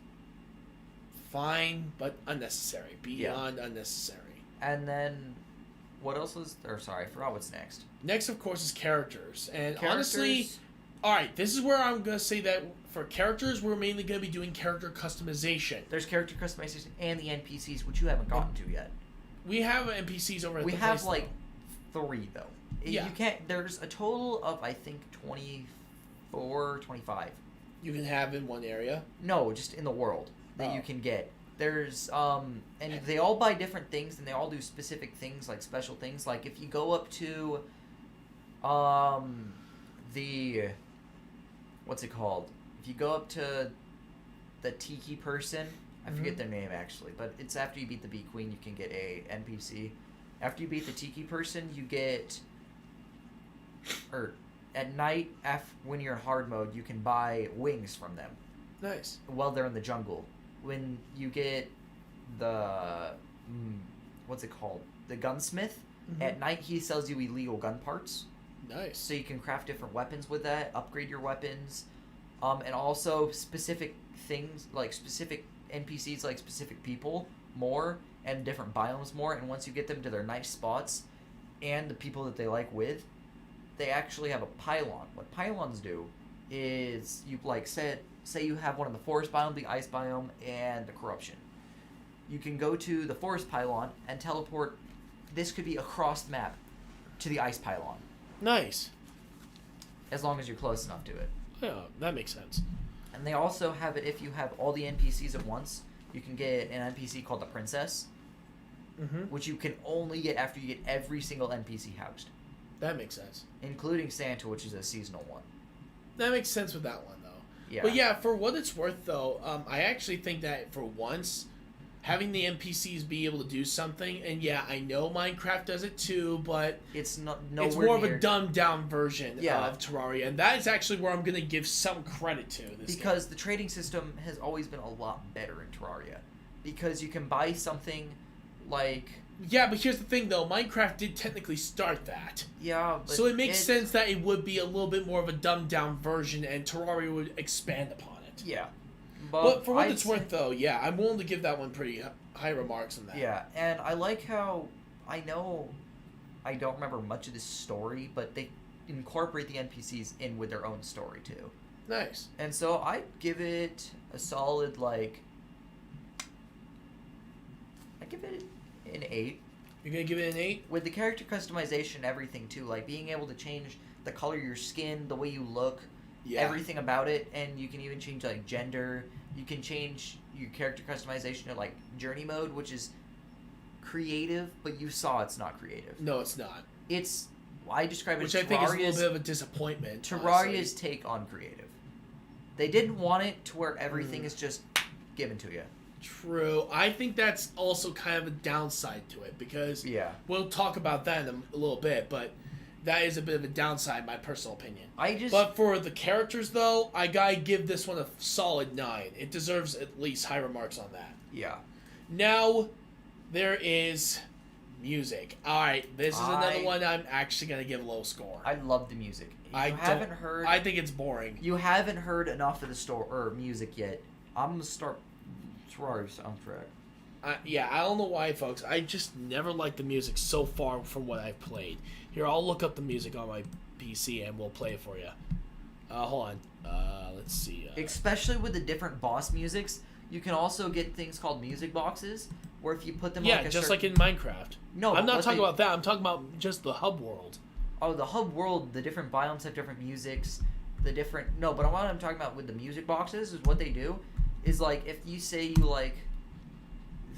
fine, but unnecessary. Beyond unnecessary. And then, what else was... I forgot what's next. Next, of course, is characters. And honestly, alright, this is where I'm going to say that for characters, we're mainly going to be doing character customization. There's character customization and the NPCs, which you haven't gotten to yet. We have NPCs over at the place. We have, like, 3, though. Yeah. You can't... There's a total of, I think, 24, 25. You can have in one area? No, just in the world that you can get. There's, and they all buy different things, and they all do specific things, like special things. Like, if you go up to, what's it called? If you go up to the Tiki person, I forget their name, actually, but it's after you beat the Bee Queen, you can get a NPC. After you beat the Tiki person, you get, or at night, when you're in hard mode, you can buy wings from them. Nice. While they're in the jungle. When you get the what's it called? The gunsmith. At night he sells you illegal gun parts. Nice. So you can craft different weapons with that, upgrade your weapons. And also specific things like specific NPCs, like specific people more, and different biomes more, and once you get them to their nice spots and the people that they like with, they actually have a pylon. What pylons do is you say you have one in the forest biome, the ice biome, and the corruption. You can go to the forest pylon and teleport. This could be across the map to the ice pylon. Nice. As long as you're close enough to it. Yeah, that makes sense. And they also have it if you have all the NPCs at once. You can get an NPC called the Princess, which you can only get after you get every single NPC housed. That makes sense. Including Santa, which is a seasonal one. That makes sense with that one, though. Yeah. But yeah, for what it's worth, though, I actually think that for once, having the NPCs be able to do something, and yeah, I know Minecraft does it too, but it's it's more of a dumbed down version of Terraria, and that is actually where I'm going to give some credit to this because the trading system has always been a lot better in Terraria, because you can buy something like... Yeah, but here's the thing, though. Minecraft did technically start that. Yeah, but so it makes sense that it would be a little bit more of a dumbed-down version, and Terraria would expand upon Yeah. But for what I'd it's say- worth, though, yeah, I'm willing to give that one pretty high remarks on that. Yeah, and I like how I know I don't remember much of the story, but they incorporate the NPCs in with their own story too. Nice. And so I'd give it a solid I give it an 8. You're gonna give it an 8? With the character customization and everything too, like being able to change the color of your skin, the way you look, Yeah. everything about it, and you can even change like gender. You can change your character customization to like journey mode, which is creative, but you saw it's not creative. No, it's not. I describe it Which as I think is a Terraria's, little bit of a disappointment. Terraria's take on creative. They didn't want it to where everything Mm. is just given to you. True. I think that's also kind of a downside to it because Yeah. we'll talk about that in a little bit, but that is a bit of a downside, in my personal opinion. But for the characters, though, I gotta give this one a solid 9. It deserves at least high remarks on that. Yeah. Now, there is music. Alright, this is another one I'm actually gonna give a low score. I love the music. I think it's boring. You haven't heard enough of the music yet. I'm gonna start Terraria's soundtrack. Yeah, I don't know why, folks. I just never liked the music so far from what I've played. Here, I'll look up the music on my PC and we'll play it for you. Hold on. Let's see. Especially with the different boss musics, you can also get things called music boxes, where if you put them yeah, just like in Minecraft. No, I'm not talking about that. I'm talking about just the hub world. Oh, the hub world, the different biomes have different musics. No, but what I'm talking about with the music boxes is what they do is like if you say you like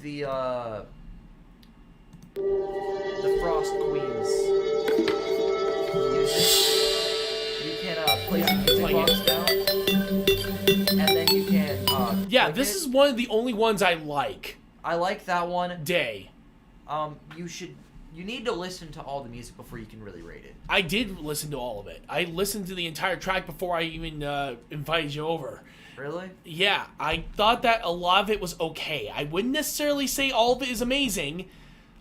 the Frost Queen's music, you can place the music box down, and then you can yeah, click this it. is one of the only ones I like. I like that one. Day. You need to listen to all the music before you can really rate it. I did listen to all of it. I listened to the entire track before I even invited you over. Really? Yeah, I thought that a lot of it was okay. I wouldn't necessarily say all of it is amazing,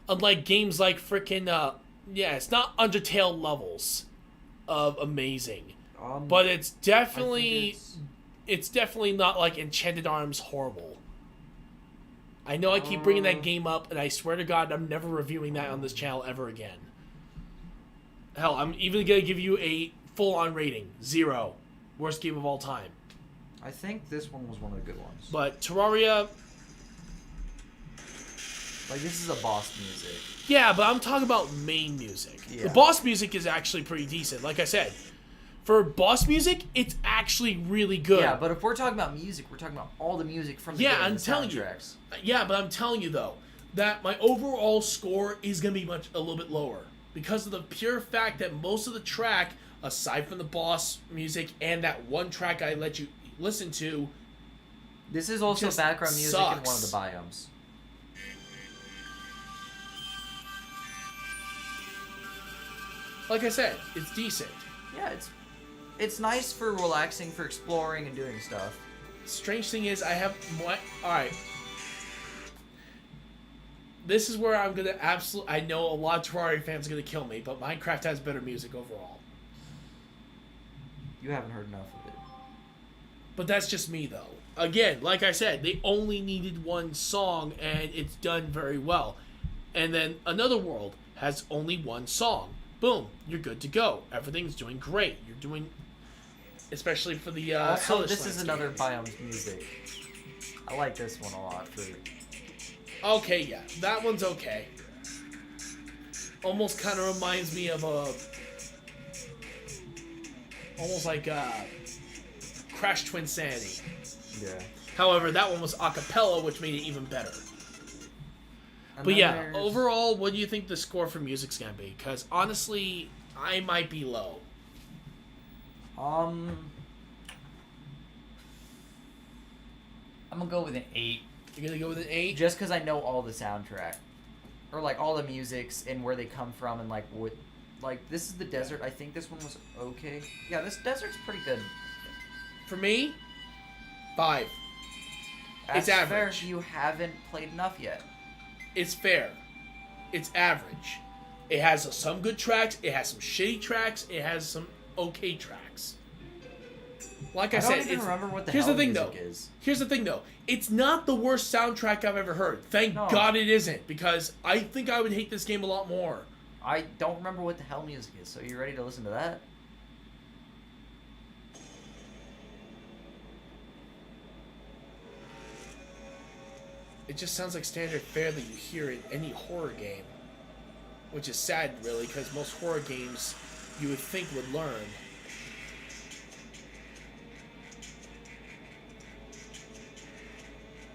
unlike games like frickin' yeah, it's not Undertale levels of amazing, but it's definitely not like Enchanted Arms horrible. I know I keep bringing that game up, and I swear to God, I'm never reviewing that on this channel ever again. Hell, I'm even gonna give you a full-on rating, 0, worst game of all time. I think this one was one of the good ones. But Terraria, like this is a boss music. yeah, but I'm talking about main music. Yeah. The boss music is actually pretty decent. Like I said, for boss music, it's actually really good. Yeah, but if we're talking about music, we're talking about all the music from the game and the soundtracks. Yeah, but I'm telling you though that my overall score is gonna be a little bit lower because of the pure fact that most of the track, aside from the boss music and that one track I let you listen to, This is also just background music in one of sucks. the biomes. like I said, it's decent. Yeah, it's nice for relaxing, for exploring and doing stuff. Strange thing is, I have alright. This is where I'm gonna I know a lot of Terraria fans are gonna kill me, but Minecraft has better music overall. You haven't heard enough of it. But that's just me, though. Again, like I said, they only needed one song, and it's done very well. And then Another World has only one song. Boom, you're good to go. Everything's doing great. You're doing, especially for the Also, Hellish this is landscape. another biome's music. I like this one a lot. Okay, yeah, that one's okay. Almost kind of reminds me of almost like Crash Twinsanity. Yeah. However, that one was a cappella, which made it even better. And But then yeah, there's- overall, what do you think the score for music's gonna be? Because honestly, I might be low. I'm gonna go with an 8. You're gonna go with an 8? Just because I know all the soundtrack, or like all the musics and where they come from, and like what, like this is the desert. I think this one was okay. Yeah, this desert's pretty good. For me, 5. It's That's average. Fair. You haven't played enough yet. It's fair. It's average. It has some good tracks. It has some shitty tracks. It has some okay tracks. Like I, I said, don't even remember what the here's hell the thing, music though. is. Here's the thing, though. It's not the worst soundtrack I've ever heard. Thank God it isn't, because I think I would hate this game a lot more. I don't remember what the hell music is, so you ready to listen to that? It just sounds like standard fare that you hear in any horror game. Which is sad, really, because most horror games you would think would learn.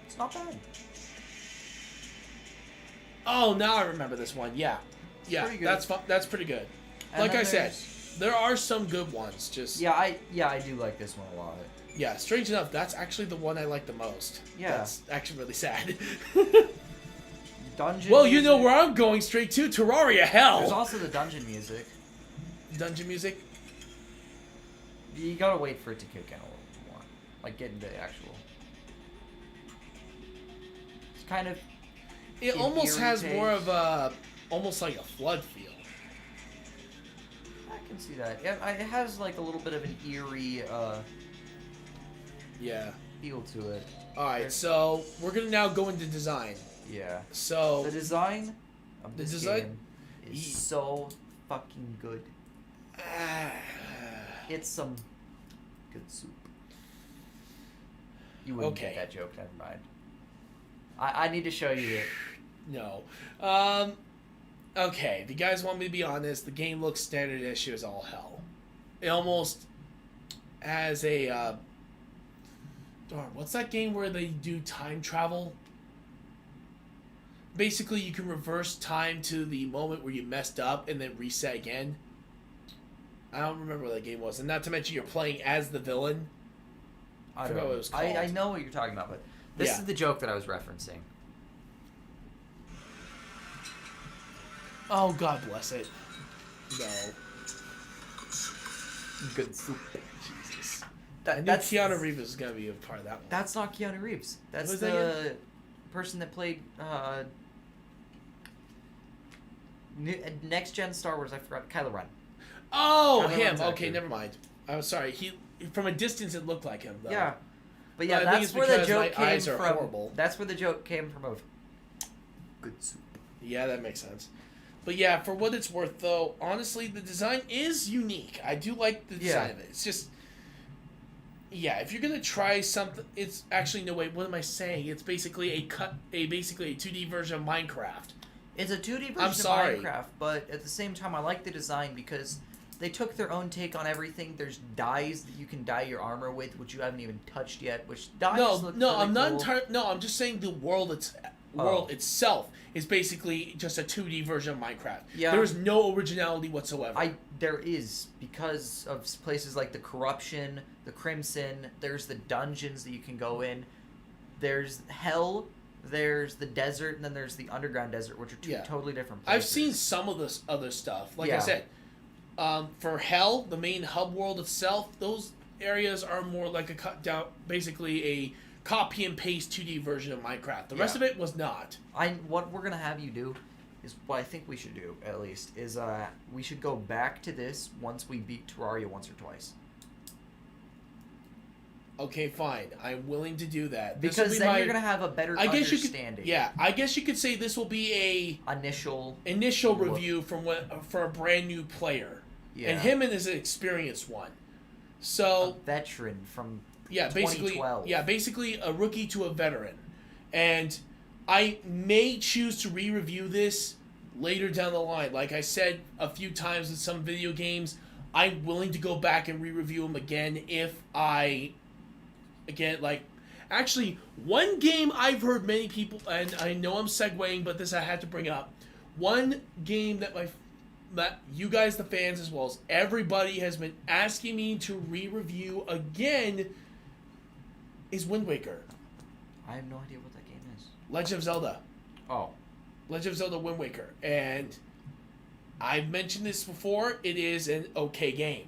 It's not bad. Oh, now I remember this one. Yeah. Yeah, that's pretty good. And like I said, there are some good ones. Just Yeah, I do like this one a lot. yeah, strange enough, that's actually the one I like the most. Yeah. That's actually really sad. Dungeon well, music. you know where I'm going straight to. Terraria Hell! There's also the dungeon music. Dungeon music? You gotta wait for it to kick in a little more. Like, get into the actual... It's kind of... It almost has more of a... almost like a flood feel. I can see that. It has, like, a little bit of an eerie, yeah. feel to it. Alright, so we're gonna now go into design. Yeah. So... The design of this game is so fucking good. It's some good soup. You wouldn't get that joke, never mind. I need to show you it. No. Okay, if you guys want me to be honest, the game looks standard issue as all hell. It almost has a... darn, what's that game where they do time travel? Basically, you can reverse time to the moment where you messed up and then reset again. I don't remember what that game was. And not to mention you're playing as the villain. I forgot what it was called. I know what you're talking about, but this is the joke that I was referencing. Oh, God bless it. No. Good soup. Jesus. That's Keanu Reeves is going to be a part of that one. That's not Keanu Reeves. That's Who's the that person that played next gen Star Wars. I forgot. Kylo Ren. Oh, Kylo him. Ren's Okay, actor. never mind. I'm sorry. He from a distance it looked like him though. Yeah, but yeah, I think that's it's where the because joke my came eyes are from. horrible. That's where the joke came from. Of good soup. Yeah, that makes sense. But yeah, for what it's worth though, honestly, the design is unique. I do like the design of it. It's just yeah, if you're gonna try something, it's actually no wait. What am I saying? It's basically basically a 2D version of Minecraft. It's a 2D version I'm sorry. of Minecraft, but at the same time, I like the design because they took their own take on everything. There's dyes that you can dye your armor with, which you haven't even touched yet. Which dyes look really I'm not cool. entirely. No, I'm just saying the world itself is basically just a 2D version of Minecraft. Yeah. There is no originality whatsoever. There is, because of places like the Corruption, the Crimson. There's the dungeons that you can go in. There's Hell. There's the desert, and then there's the underground desert, which are two totally different places. I've seen some of this other stuff. Like I Yeah. said, for Hell, the main hub world itself, those areas are more like a cut down, basically a copy and paste 2D version of Minecraft. The rest of it was not. What we're gonna have you do is what I think we should do at least is we should go back to this once we beat Terraria once or twice. Okay, fine. I'm willing to do that. Because then you're gonna have a better understanding. I guess you could say this will be a initial review for a brand new player. Yeah. And him and his experienced one. So a veteran from basically 2012. Basically a rookie to a veteran. And I may choose to re-review this later down the line. Like I said a few times with some video games, I'm willing to go back and re-review them again if actually, one game I've heard many people, and I know I'm segueing, but this I had to bring up. One game that you guys, the fans, as well as everybody, has been asking me to re-review again is Wind Waker. I have no idea what that game is. Legend of Zelda. Oh. Legend of Zelda Wind Waker. And I've mentioned this before, it is an okay game.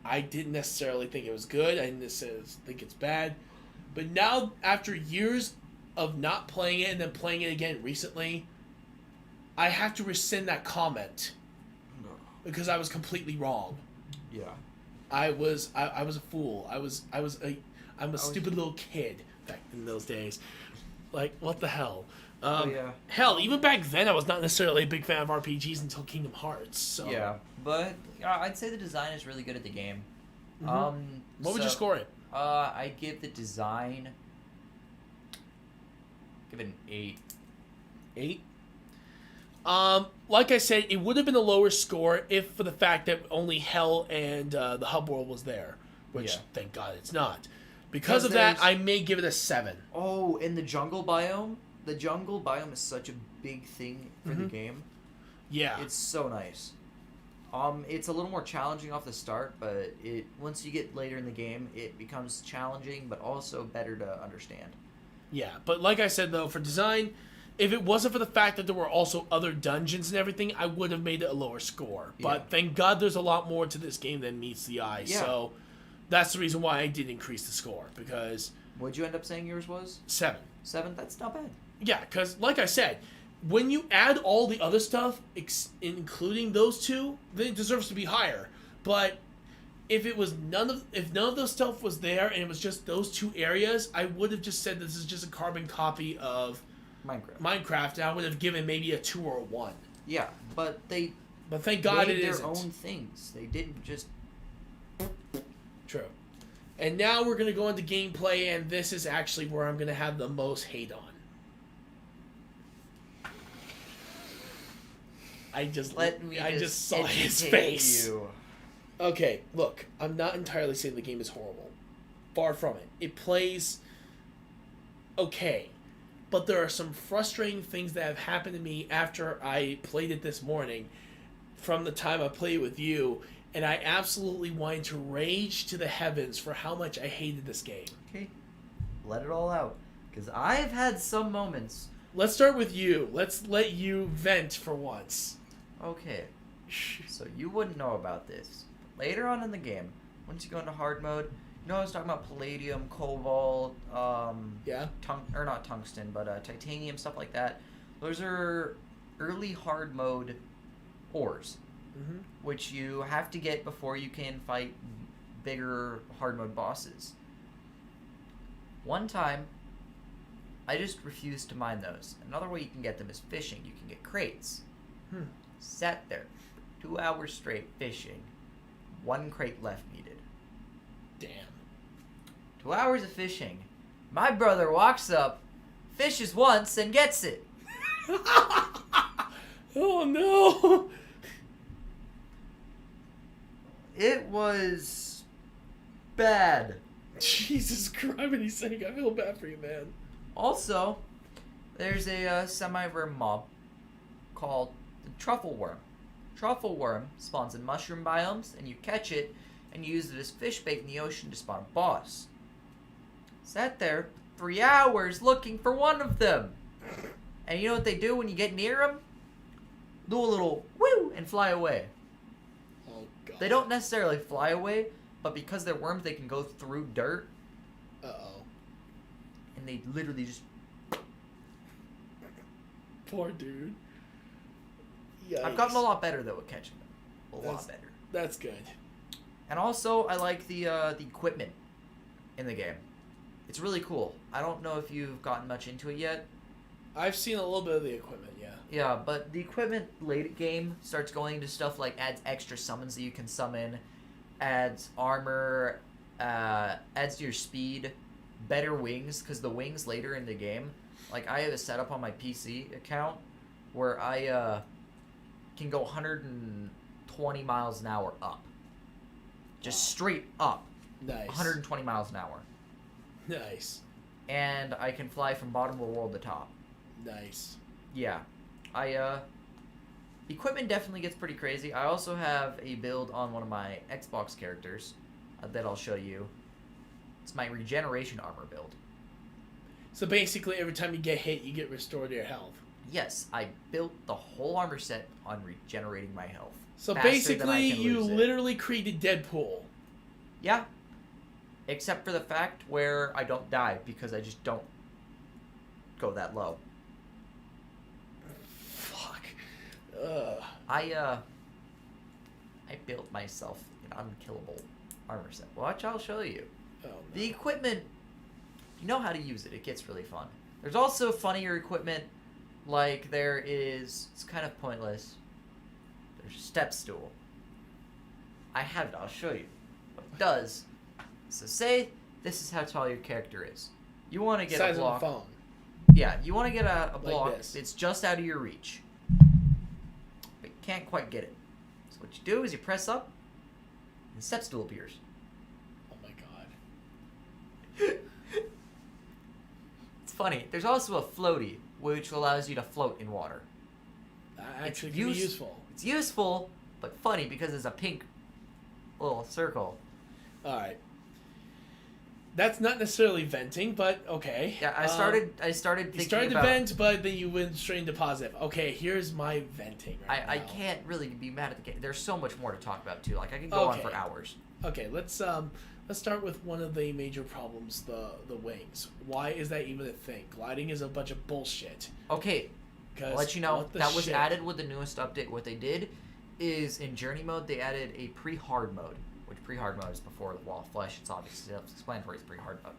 I didn't necessarily think it was good. I didn't necessarily think it's bad. But now, after years of not playing it and then playing it again recently, I have to rescind that comment. Because I was completely wrong. Yeah. I was a fool. I'm a stupid little kid back in those days. Like, what the hell? Yeah. Hell, even back then, I was not necessarily a big fan of RPGs until Kingdom Hearts. So. Yeah, but I'd say the design is really good at the game. Mm-hmm. What would you score it? I'd give the design. Give it an 8. 8. Like I said, it would have been a lower score if for the fact that only Hell and the hub world was there, which thank God it's not. Because of that, I may give it a 7. Oh, in the jungle biome. The jungle biome is such a big thing for the game. Yeah, it's so nice. It's a little more challenging off the start, but once you get later in the game, it becomes challenging, but also better to understand. Yeah, but like I said though, for design, if it wasn't for the fact that there were also other dungeons and everything, I would have made it a lower score. But thank God there's a lot more to this game than meets the eye. Yeah. So that's the reason why I did increase the score, because... What'd you end up saying yours was? 7. 7? That's not bad. Yeah, because like I said, when you add all the other stuff, including those two, then it deserves to be higher. But if none of those stuff was there and it was just those 2 areas, I would have just said this is just a carbon copy of Minecraft, and I would have given maybe a 2 or a 1. Yeah, but thank God it made isn't. their own things. They didn't just... True. And now we're going to go into gameplay, and this is actually where I'm going to have the most hate on. I just saw his face. Okay, look, I'm not entirely saying the game is horrible. Far from it. It plays okay. But there are some frustrating things that have happened to me after I played it this morning from the time I played with you, and I absolutely wanted to rage to the heavens for how much I hated this game. Okay. Let it all out. Because I've had some moments. Let's start with you. Let's let you vent for once. Okay. So you wouldn't know about this. But later on in the game, once you go into hard mode, you know I was talking about palladium, cobalt, not tungsten, but titanium, stuff like that. Those are early hard mode ores, which you have to get before you can fight bigger hard mode bosses. One time, I just refused to mine those. Another way you can get them is fishing. You can get crates. Sat there for 2 hours straight fishing. 1 crate left needed. Damn. 2 hours of fishing. My brother walks up, fishes once, and gets it. Oh no! It was bad. Jesus Christ, he's saying, I feel bad for you, man. Also, there's a semi-rare mob called the truffle worm. Truffle worm spawns in mushroom biomes, and you catch it and use it as fish bait in the ocean to spawn a boss. Sat there 3 hours looking for one of them. And you know what they do when you get near them? Do a little woo and fly away. Oh, God. They don't necessarily fly away, but because they're worms, they can go through dirt. Uh-oh. And they literally just... Poor dude. Yikes. I've gotten a lot better, though, at catching them. A lot better. That's good. And also, I like the equipment in the game. It's really cool. I don't know if you've gotten much into it yet. I've seen a little bit of the equipment, yeah. Yeah, but the equipment late game starts going into stuff like adds extra summons that you can summon, adds armor, adds to your speed, better wings, because the wings later in the game, like I have a setup on my PC account where I can go 120 miles an hour up. Just straight up. Nice. 120 miles an hour. Nice. And I can fly from bottom of the world to top. Nice. Yeah. Equipment definitely gets pretty crazy. I also have a build on one of my Xbox characters that I'll show you. It's my regeneration armor build. So basically, every time you get hit, you get restored to your health. Yes, I built the whole armor set on regenerating my health. So basically, you literally created Deadpool. Yeah. Except for the fact where I don't die because I just don't go that low. Fuck. I built myself an unkillable armor set. Watch, I'll show you. Oh, no. The equipment, you know how to use it. It gets really fun. There's also funnier equipment, like there is, it's kind of pointless. There's a step stool. I have it, I'll show you. What it does, so say this is how tall your character is. You want to get Size a block. of a phone. Yeah, you want to get a block this. that's just out of your reach. But you can't quite get it. So what you do is you press up, and the step stool appears. Oh my god. It's funny. There's also a floaty, which allows you to float in water. That actually can be useful. It's useful, but funny because it's a pink little circle. Alright. That's not necessarily venting, but okay. Yeah, I started thinking You started about... to vent, but then you went straight into positive. Okay, here's my venting right now. I can't really be mad at the game. There's so much more to talk about, too. Like, I can go on for hours. Okay, let's start with one of the major problems, the wings. Why is that even a thing? Gliding is a bunch of bullshit. Okay, I'll let you know, that was added with the newest update. What they did is, in Journey mode, they added a pre-hard mode. Which pre-hard mode is before the Wall of Flesh. It's obviously self-explanatory. It's pre-hard mode.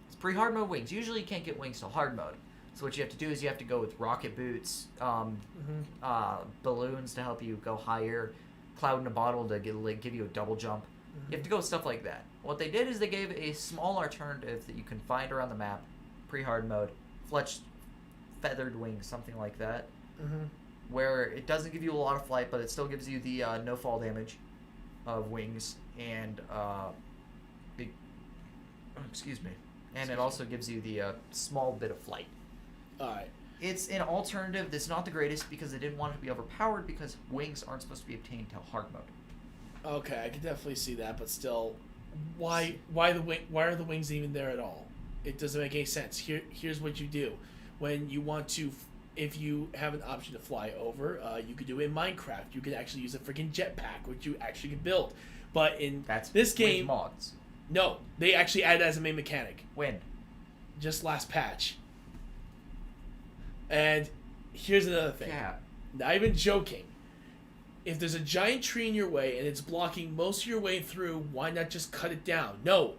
It's pre-hard mode wings. Usually you can't get wings till hard mode. So what you have to do is you have to go with rocket boots, balloons to help you go higher, cloud in a bottle to give you a double jump. You have to go with stuff like that. What they did is they gave a small alternative that you can find around the map, pre-hard mode, fletched feathered wings, something like that, where it doesn't give you a lot of flight, but it still gives you the no fall damage of wings and and it also gives you the small bit of flight. Alright. It's an alternative that's not the greatest because they didn't want it to be overpowered because wings aren't supposed to be obtained till hard mode. Okay, I can definitely see that, but still, why are the wings even there at all? It doesn't make any sense. Here's what you do when you want to. If you have an option to fly over, you could do it in Minecraft. You could actually use a freaking jetpack, which you actually can build. But in this game, mods. No, they actually added it as a main mechanic. When? Just last patch. And here's another thing. Yeah. Not even joking. If there's a giant tree in your way and it's blocking most of your way through, why not just cut it down? No,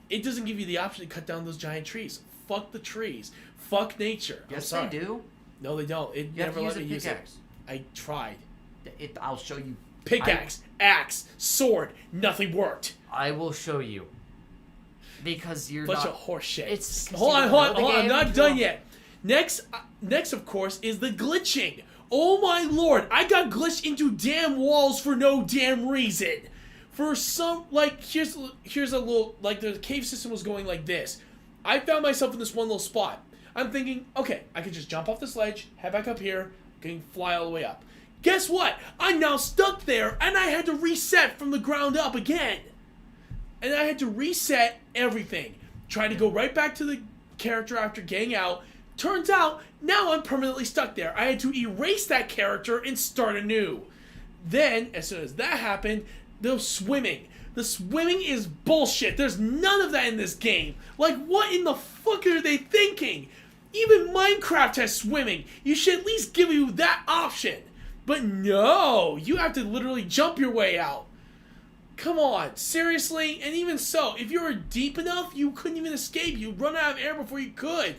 it doesn't give you the option to cut down those giant trees. Fuck the trees. Fuck nature. Yes, they do. No, they don't. It you never have to let me use it. pickaxe. I tried. I'll show you. Pickaxe, axe, sword. Nothing worked. I will show you. Because you're bunch not... of horse shit. It's hold on. I'm not done yet. Next, of course, is the glitching. Oh my lord, I got glitched into damn walls for no damn reason. For some, like, here's a little, like, the cave system was going like this. I found myself in this one little spot. I'm thinking, okay, I could just jump off this ledge, head back up here, can fly all the way up. Guess what? I'm now stuck there, and I had to reset from the ground up again. And I had to reset everything. Try to go right back to the character after getting out. Turns out, now I'm permanently stuck there. I had to erase that character and start anew. Then, as soon as that happened, the swimming. The swimming is bullshit. There's none of that in this game. Like, what in the fuck are they thinking? Even Minecraft has swimming. You should at least give you that option. But no, you have to literally jump your way out. Come on, seriously? And even so, if you were deep enough, you couldn't even escape. You'd run out of air before you could.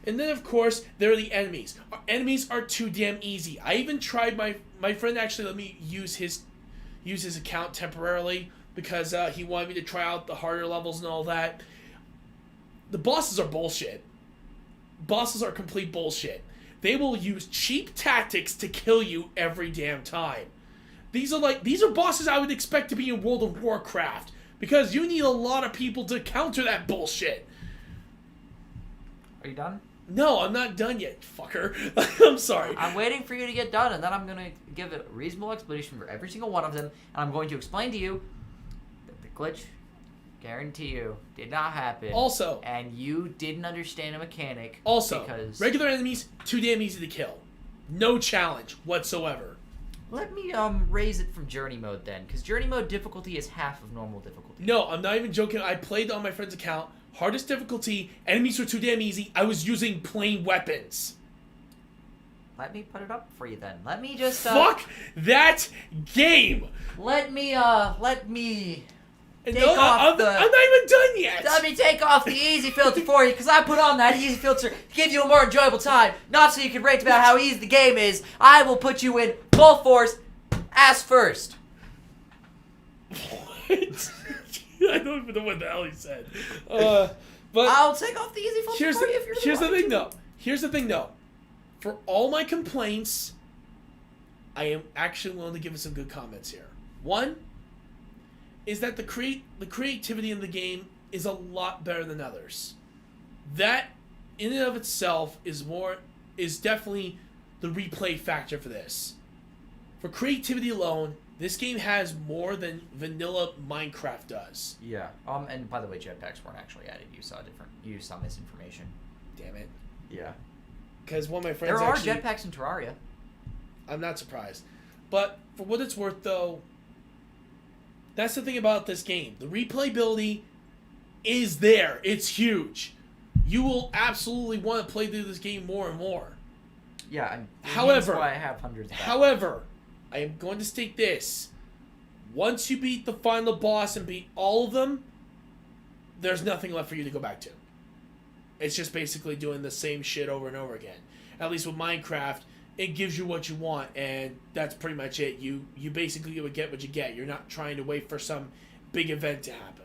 And then, of course, there are the enemies. Our enemies are too damn easy. I even tried, my friend actually let me use his account temporarily because he wanted me to try out the harder levels and all that. The bosses are bullshit. Bosses are complete bullshit. They will use cheap tactics to kill you every damn time. These are bosses I would expect to be in World of Warcraft because you need a lot of people to counter that bullshit. Are you done? No, I'm not done yet, fucker. I'm sorry. I'm waiting for you to get done, and then I'm going to give a reasonable explanation for every single one of them, and I'm going to explain to you that the glitch, guarantee you, did not happen. Also. And you didn't understand a mechanic. Also, because regular enemies, too damn easy to kill. No challenge whatsoever. Let me raise it from Journey mode then, because Journey mode difficulty is half of normal difficulty. No, I'm not even joking. I played on my friend's account. Hardest difficulty, enemies were too damn easy. I was using plain weapons. Let me put it up for you then. Let me just fuck that game. Let me take off I'm not even done yet. Let me take off the easy filter for you, because I put on that easy filter to give you a more enjoyable time, not so you can rate about how easy the game is. I will put you in full force, ass first. What? I don't even know what the hell he said. But I'll take off the easy filter for you if you're Here's the thing, though. Here's the thing, though. For all my complaints, I am actually willing to give it some good comments here. One is that the creativity in the game is a lot better than others. That, in and of itself, is definitely the replay factor for this. For creativity alone, this game has more than vanilla Minecraft does. Yeah. And by the way, jetpacks weren't actually added. You saw misinformation. Damn it. Yeah. Because one of my friends there are jetpacks in Terraria. I'm not surprised. But for what it's worth, though, that's the thing about this game. The replayability is there. It's huge. You will absolutely want to play through this game more and more. Yeah. However, that's why I have hundreds of however, I am going to state this. Once you beat the final boss and beat all of them, there's nothing left for you to go back to. It's just basically doing the same shit over and over again. At least with Minecraft, it gives you what you want, and that's pretty much it. You basically would get what you get. You're not trying to wait for some big event to happen.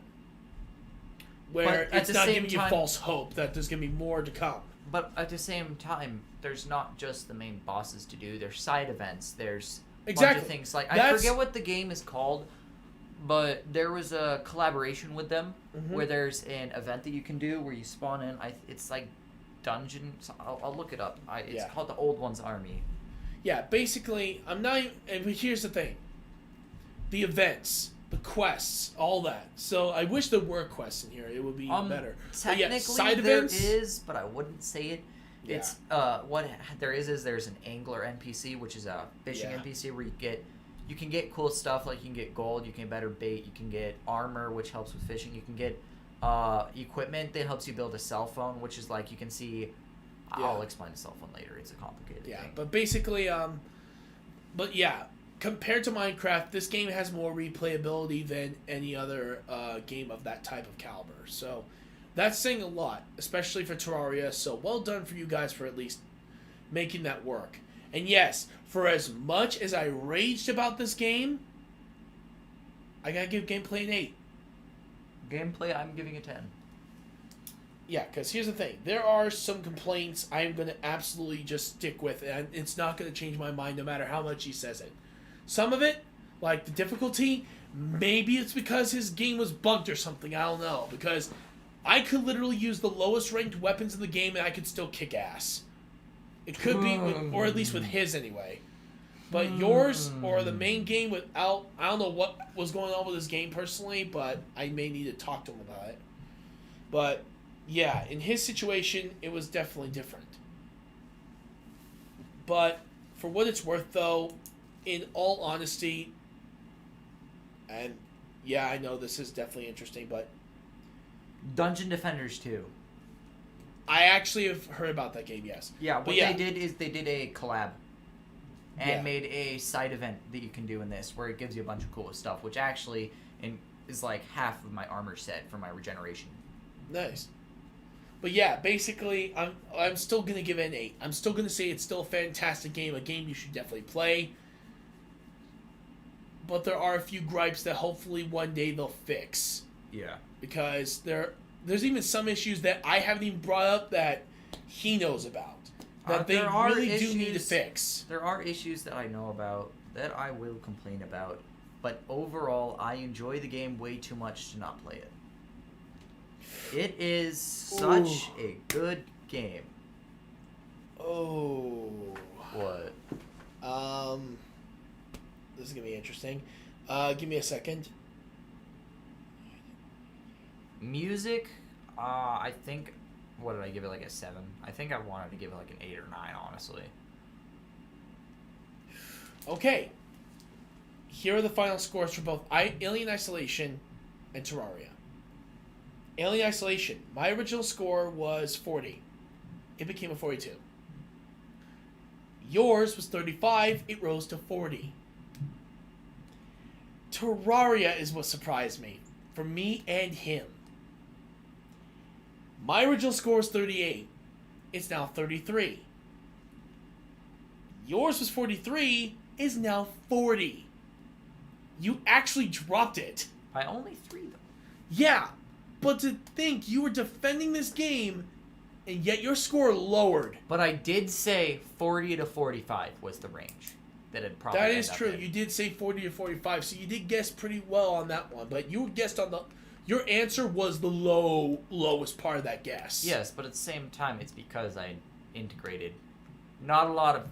Where it's not giving you false hope that there's going to be more to come. But at the same time, there's not just the main bosses to do. There's side events. There's a bunch of things. Like, I forget what the game is called, but there was a collaboration with them where there's an event that you can do where you spawn in. It's like dungeons. I'll look it up. It's called the Old One's Army. Yeah, basically, I'm not. But here's the thing: the events, the quests, all that. So I wish there were quests in here. It would be better. Technically, side there events is, but I wouldn't say it. Yeah. It's what there is there's an angler NPC, which is a fishing NPC where you can get cool stuff, like you can get gold, you can get better bait, you can get armor, which helps with fishing, you can get equipment that helps you build a cell phone, which is like you can see. I'll explain the cell phone later. It's a complicated thing. But basically, compared to Minecraft, this game has more replayability than any other game of that type of caliber. So that's saying a lot, especially for Terraria. So well done for you guys for at least making that work. And yes, for as much as I raged about this game, I gotta give gameplay an 8. Gameplay, I'm giving a 10. Yeah, because here's the thing. There are some complaints I'm going to absolutely just stick with, and it's not going to change my mind no matter how much he says it. Some of it, like the difficulty, maybe it's because his game was bugged or something. I don't know. Because I could literally use the lowest ranked weapons in the game and I could still kick ass. It could be, or at least with his anyway. But yours, or the main game without, I don't know what was going on with his game personally, but I may need to talk to him about it. But yeah, in his situation, it was definitely different. But for what it's worth, though, in all honesty, and yeah, I know this is definitely interesting, but Dungeon Defenders 2. I actually have heard about that game, yes. Yeah, what they did is they did a collab and made a side event that you can do in this where it gives you a bunch of cool stuff, which actually is like half of my armor set for my regeneration. Nice. But yeah, basically, I'm still going to give it an 8. I'm still going to say it's still a fantastic game, a game you should definitely play. But there are a few gripes that hopefully one day they'll fix. Yeah. Because there's even some issues that I haven't even brought up that he knows about. That they really do need to fix. There are issues that I know about that I will complain about. But overall, I enjoy the game way too much to not play it. It is such a good game. Oh. What? This is going to be interesting. Give me a second. Music, I think, what did I give it, like a 7? I think I wanted to give it like an 8 or 9, honestly. Okay. Here are the final scores for both Alien Isolation and Terraria. Alien Isolation, my original score was 40. It became a 42. Yours was 35. It rose to 40. Terraria is what surprised me. for me and him. My original score was 38. It's now 33. Yours was 43. Is now 40. You actually dropped it. By only 3, though. Yeah, but to think you were defending this game, and yet your score lowered. But I did say 40 to 45 was the range that it probably. That is true. You did say 40 to 45, so you did guess pretty well on that one. But you guessed on the. Your answer was the lowest part of that guess. Yes, but at the same time, it's because I integrated not a lot of.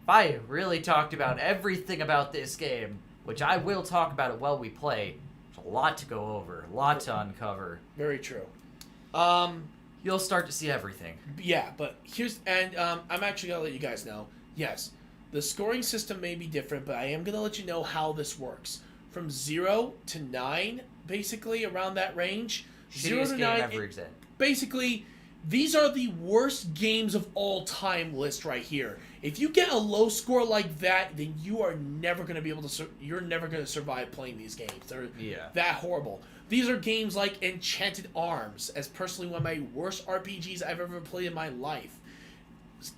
I really talked about everything about this game, which I will talk about it while we play. There's a lot to go over, a lot to uncover. Very true. You'll start to see everything. Yeah, but here's I'm actually gonna let you guys know. Yes, the scoring system may be different, but I am gonna let you know how this works. From 0 to 9, basically around that range. Shittiest 0 to game 9. ever existed. Basically, these are the worst games of all time list right here. If you get a low score like that, then you are never going to be able to. You're never going to survive playing these games. They're that horrible. These are games like Enchanted Arms, as personally one of my worst RPGs I've ever played in my life.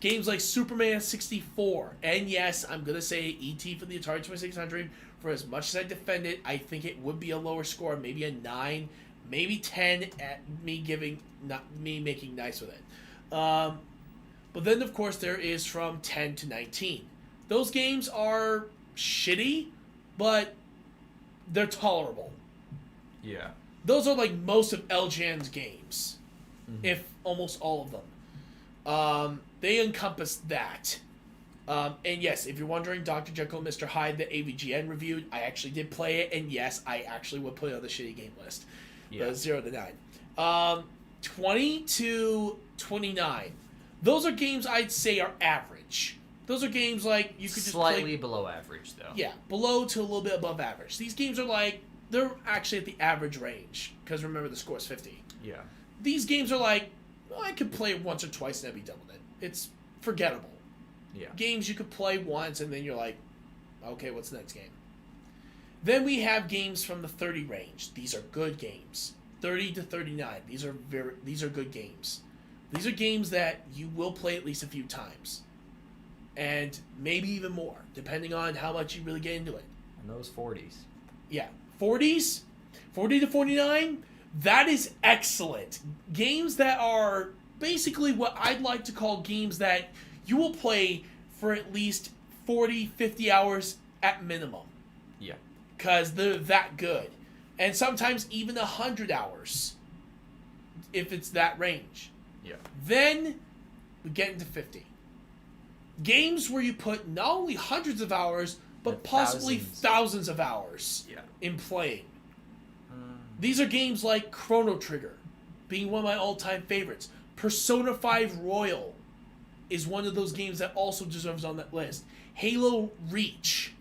Games like Superman 64, and yes, I'm going to say ET for the Atari 2600. For as much as I defend it, I think it would be a lower score, maybe a 9, maybe 10 at me making nice with it. But then, of course, there is from 10 to 19. Those games are shitty, but they're tolerable. Yeah. Those are like most of LGN's games, if almost all of them. They encompass that. And yes, if you're wondering, Dr. Jekyll and Mr. Hyde, the AVGN reviewed, I actually did play it, and yes, I actually would put it on the shitty game list. Yeah. 0 to 9. 20 to 29. Those are games I'd say are average. Those are games like you could just slightly below average, though. Yeah, below to a little bit above average. These games are like, they're actually at the average range, because remember the score is 50. Yeah. These games are like, well, I could play it once or twice and I'd be done with it. It's forgettable. Yeah. Games you could play once and then you're like, okay, what's the next game? Then we have games from the 30 range. These are good games. 30 to 39. These are good games. These are games that you will play at least a few times. And maybe even more, depending on how much you really get into it. And those 40s. Yeah. 40s? 40 to 49? That is excellent. Games that are basically what I'd like to call games that you will play for at least 40, 50 hours at minimum. Yeah. Because they're that good. And sometimes even 100 hours, if it's that range. Yeah. Then we get into 50. Games where you put not only hundreds of hours, but possibly thousands of hours in playing. These are games like Chrono Trigger, being one of my all-time favorites. Persona 5 Royal is one of those games that also deserves on that list. Halo Reach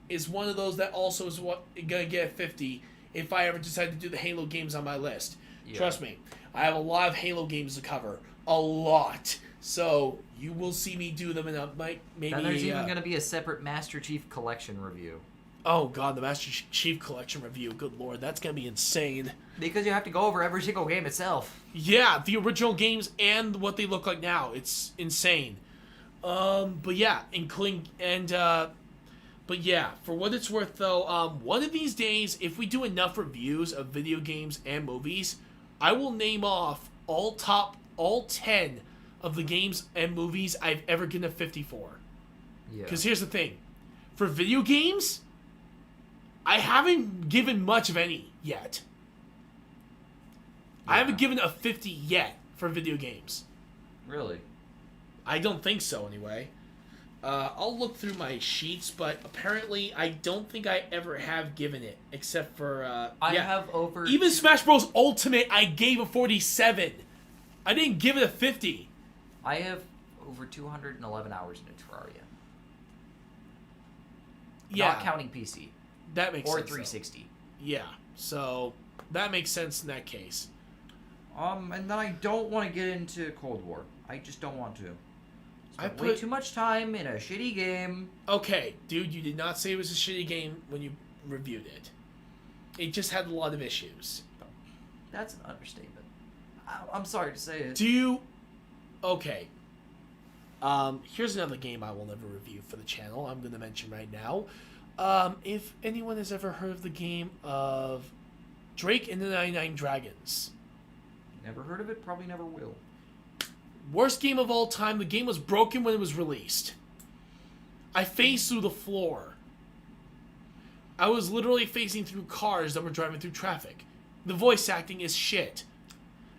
is one of those that also is gonna get 50 if I ever decide to do the Halo games on my list. Yeah. Trust me, I have a lot of Halo games to cover. A lot. So you will see me do them in a maybe. And there's even going to be a separate Master Chief Collection review. Oh god, the Master Chief Collection review. Good lord, that's going to be insane. Because you have to go over every single game itself. Yeah, the original games and what they look like now. It's insane. But yeah, but yeah, for what it's worth though, one of these days, if we do enough reviews of video games and movies, I will name off all 10 of the games and movies I've ever given a 50 for. Yeah. Because here's the thing. For video games, I haven't given much of any yet. Yeah. I haven't given a 50 yet for video games. Really? I don't think so, anyway. I'll look through my sheets, but apparently I don't think I ever have given it, except for... I have over... Even Smash Bros. Ultimate, I gave a 47. I didn't give it a 50. I have over 211 hours in Terraria. Yeah. Not counting PC. That makes sense. Or 360. Though. Yeah, so that makes sense in that case. And then I don't want to get into Cold War. I just don't want to. I put way too much time in a shitty game. Okay, dude, you did not say it was a shitty game when you reviewed it. It just had a lot of issues. That's an understatement. I'm sorry to say it. Do you... Okay. Here's another game I will never review for the channel. I'm going to mention right now. If anyone has ever heard of the game of Drake and the 99 Dragons. Never heard of it, probably never will. Worst game of all time. The game was broken when it was released. I phased through the floor. I was literally phasing through cars that were driving through traffic. The voice acting is shit.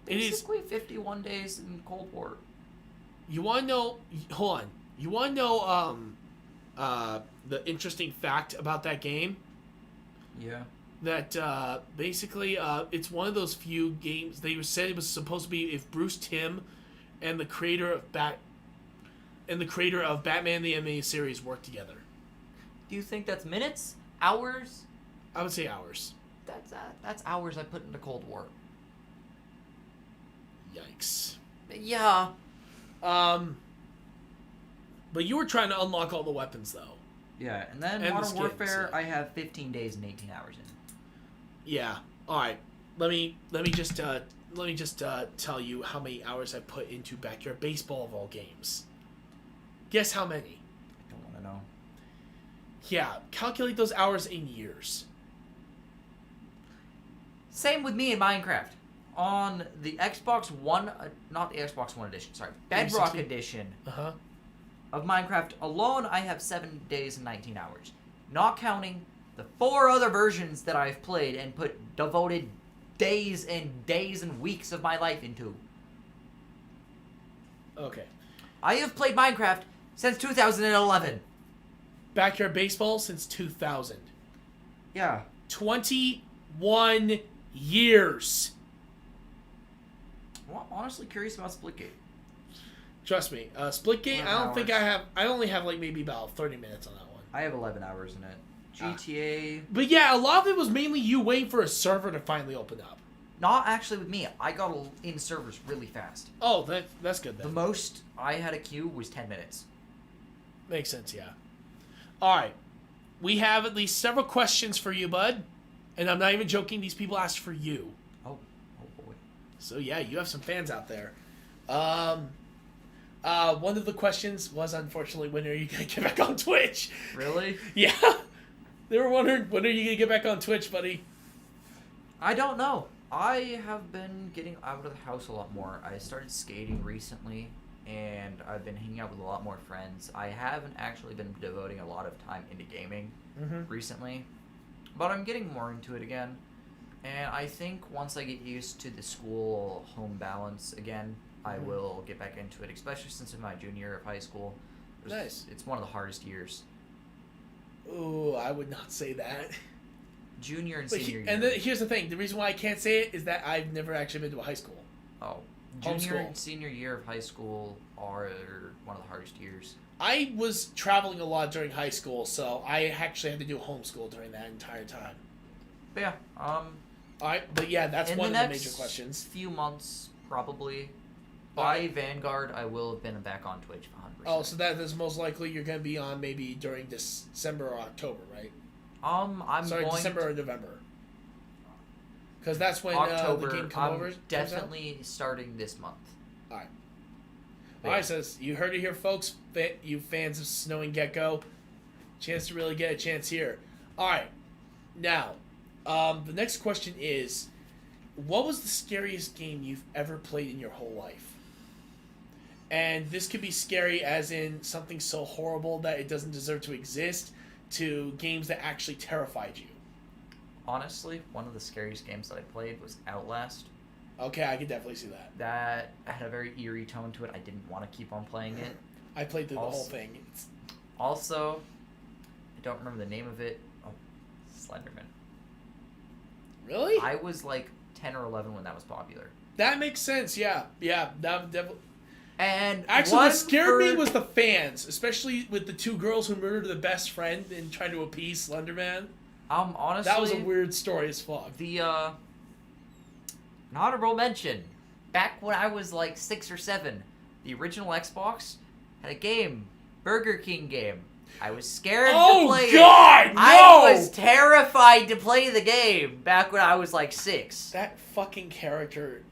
Basically 51 days in Cold War. You want to know... Hold on. You want to know the interesting fact about that game? Yeah. That basically it's one of those few games... They said it was supposed to be if Bruce Timm and the creator of Batman the Animated Series worked together. Do you think that's minutes? Hours? I would say hours. That's hours I put into Cold War. Yikes. Yeah. But you were trying to unlock all the weapons, though. Yeah, and then And the Modern skins, Warfare, yeah. I have 15 days and 18 hours in. Yeah. All right. Let me just tell you how many hours I put into Backyard Baseball of all games. Guess how many? I don't want to know. Yeah, calculate those hours in years. Same with me in Minecraft. On the Xbox One, not the Xbox One edition, sorry, Bedrock 360? edition Uh-huh. of Minecraft alone, I have 7 days and 19 hours. Not counting the 4 other versions that I've played and devoted days and weeks of my life into. Okay. I have played Minecraft since 2011. Backyard Baseball since 2000. Yeah. 21 years. Well, honestly curious about Splitgate. Trust me. Splitgate, 11 I don't think hours. I only have like maybe about 30 minutes on that one. I have 11 hours in it. GTA. But yeah, a lot of it was mainly you waiting for a server to finally open up. Not actually with me. I got in servers really fast. Oh, that's good then. The most I had a queue was 10 minutes. Makes sense, yeah. All right. We have at least several questions for you, bud. And I'm not even joking. These people asked for you. Oh boy. So, yeah, you have some fans out there. One of the questions was, unfortunately, when are you going to get back on Twitch? Really? Yeah. They were wondering, when are you going to get back on Twitch, buddy? I don't know. I have been getting out of the house a lot more. I started skating recently, and I've been hanging out with a lot more friends. I haven't actually been devoting a lot of time into gaming recently, but I'm getting more into it again. And I think once I get used to the school-home balance again, I will get back into it, especially since in my junior year of high school. Nice. It's one of the hardest years. Ooh, I would not say that. Junior and But senior year. and here's the thing. The reason why I can't say it is that I've never actually been to a high school. Oh. Junior Homeschool. and senior year of high school are one of the hardest years. I was traveling a lot during high school, so I actually had to do homeschool during that entire time. But yeah, Alright, but yeah, that's in one the of the next major questions. few months, probably, by Vanguard, I will have been back on Twitch 100%. Oh, so that is most likely you're going to be on maybe during December or October, right? I'm Sorry, going December or November. Because that's when October. the game I'm definitely starting this month. Alright. Yeah. Alright, says, you heard it here, folks. You fans of Snowing Gecko. Chance to really get a chance here. Alright. Now, the next question is, what was the scariest game you've ever played in your whole life? And this could be scary as in something so horrible that it doesn't deserve to exist, to games that actually terrified you. Honestly, one of the scariest games that I played was Outlast. Okay, I can definitely see that. That had a very eerie tone to it. I didn't want to keep on playing it. I played through the whole Also- thing. Also, I don't remember the name of it. Oh, Slenderman. Really? I was like 10 or 11 when that was popular. That makes sense, yeah. Yeah, that definitely... And Actually, one what scared me for- was the fans, especially with the two girls who murdered the best friend and tried to appease Slenderman. honestly, That was a weird story as fuck. The an honorable mention. Back when I was like 6 or 7, the original Xbox had a game, Burger King game. I was scared to play it. Oh, God, no! I was terrified to play the game back when I was like 6. That fucking character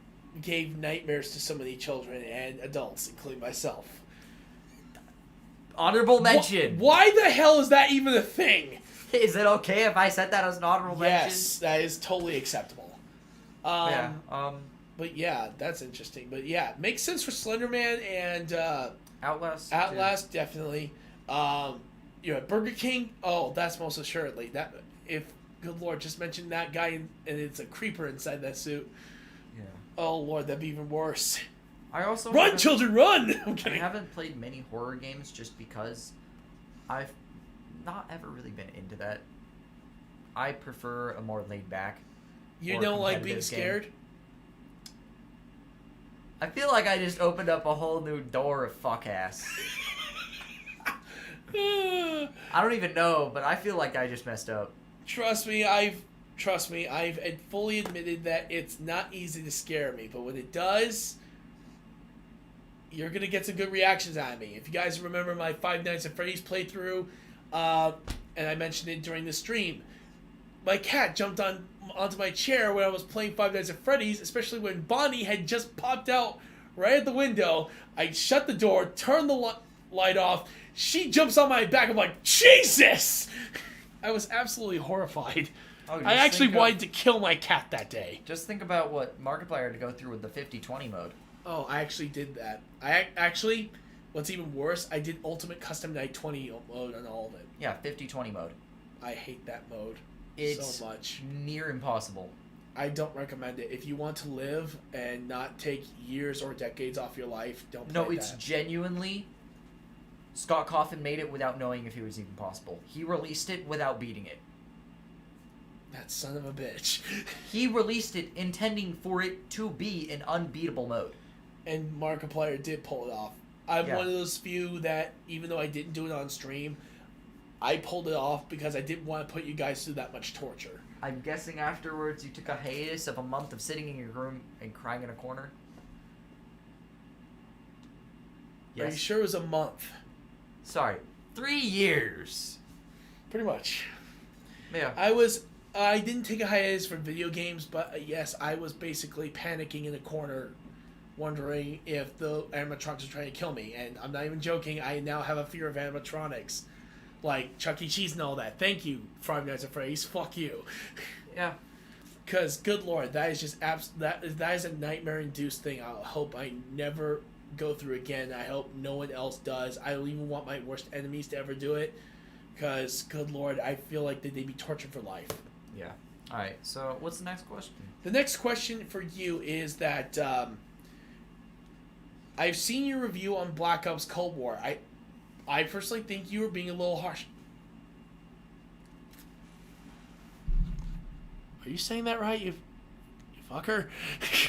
gave nightmares to so many children and adults, including myself. Honorable mention. Why the hell is that even a thing? Is it okay if I set that as an honorable mention? Yes, that is totally acceptable. But yeah, that's interesting. But yeah, makes sense for Slender Man and Outlast. Outlast, definitely. Burger King. Oh, that's most assuredly that. If good lord, just mention that guy and it's a creeper inside that suit. Yeah. Oh lord, that'd be even worse. I also run, children, run! I'm kidding. I haven't played many horror games just because I've not ever really been into that. I prefer a more laid back. You don't like being scared? I feel like I just opened up a whole new door of fuck ass. I don't even know, but I feel like I just messed up. Trust me, I've fully admitted that it's not easy to scare me, but when it does, you're gonna get some good reactions out of me. If you guys remember my Five Nights at Freddy's playthrough, and I mentioned it during the stream, my cat jumped onto my chair when I was playing Five Nights at Freddy's, especially when Bonnie had just popped out right at the window. I shut the door, turned the light off. She jumps on my back. I'm like, Jesus! I was absolutely horrified. I actually wanted to kill my cat that day. Just think about what Markiplier had to go through with the 50-20 mode. Oh, I actually did that. What's even worse, I did Ultimate Custom Night 20 mode on all of it. Yeah, 50-20 mode. I hate that mode so much. Near impossible. I don't recommend it. If you want to live and not take years or decades off your life, don't play that. No, it's genuinely... Scott Cawthon made it without knowing if it was even possible. He released it without beating it. That son of a bitch. He released it intending for it to be an unbeatable mode. And Markiplier did pull it off. I'm one of those few that, even though I didn't do it on stream, I pulled it off because I didn't want to put you guys through that much torture. I'm guessing afterwards you took a hiatus of a month of sitting in your room and crying in a corner? Yes. Are you sure it was a month? Sorry, 3 years. Pretty much. Yeah. I didn't take a hiatus for video games, but yes, I was basically panicking in a corner, wondering if the animatronics are trying to kill me. And I'm not even joking, I now have a fear of animatronics. Like Chuck E. Cheese and all that. Thank you, Five Nights at Freddy's. Fuck you. Yeah. Because, good lord, that is just that is a nightmare-induced thing. I hope I never go through again. I hope no one else does. I don't even want my worst enemies to ever do it. Because, good lord, I feel like they'd be tortured for life. Yeah. Alright, so what's the next question? The next question for you is that I've seen your review on Black Ops Cold War. I personally think you were being a little harsh. Are you saying that right, you fucker?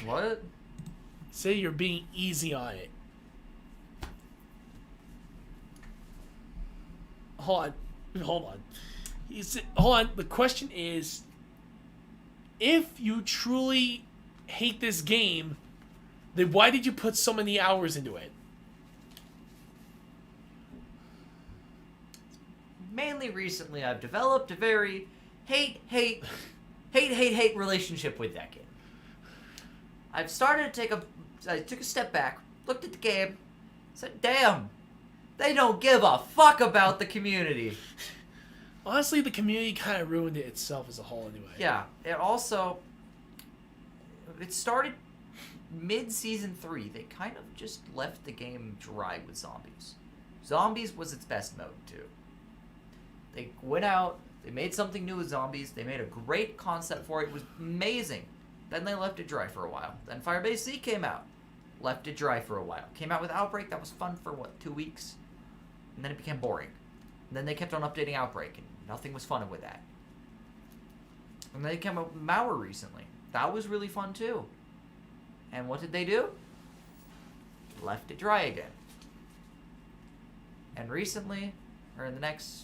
What? Say you're being easy on it. Hold on. Hold on. The question is, if you truly hate this game, then why did you put so many hours into it? Mainly recently, I've developed a very hate relationship with that game. I've started to I took a step back, looked at the game, said, damn, they don't give a fuck about the community. Honestly, the community kind of ruined it itself as a whole anyway. Yeah, it started mid-season 3. They kind of just left the game dry with zombies. Zombies was its best mode, too. They went out, they made something new with zombies, they made a great concept for it was amazing. Then they left it dry for a while. Then Firebase Z came out, left it dry for a while. Came out with Outbreak, that was fun for, 2 weeks? And then it became boring. And then they kept on updating Outbreak, and nothing was fun with that. And then they came out with Mauer recently. That was really fun, too. And what did they do? Left it dry again. And recently, or in the next,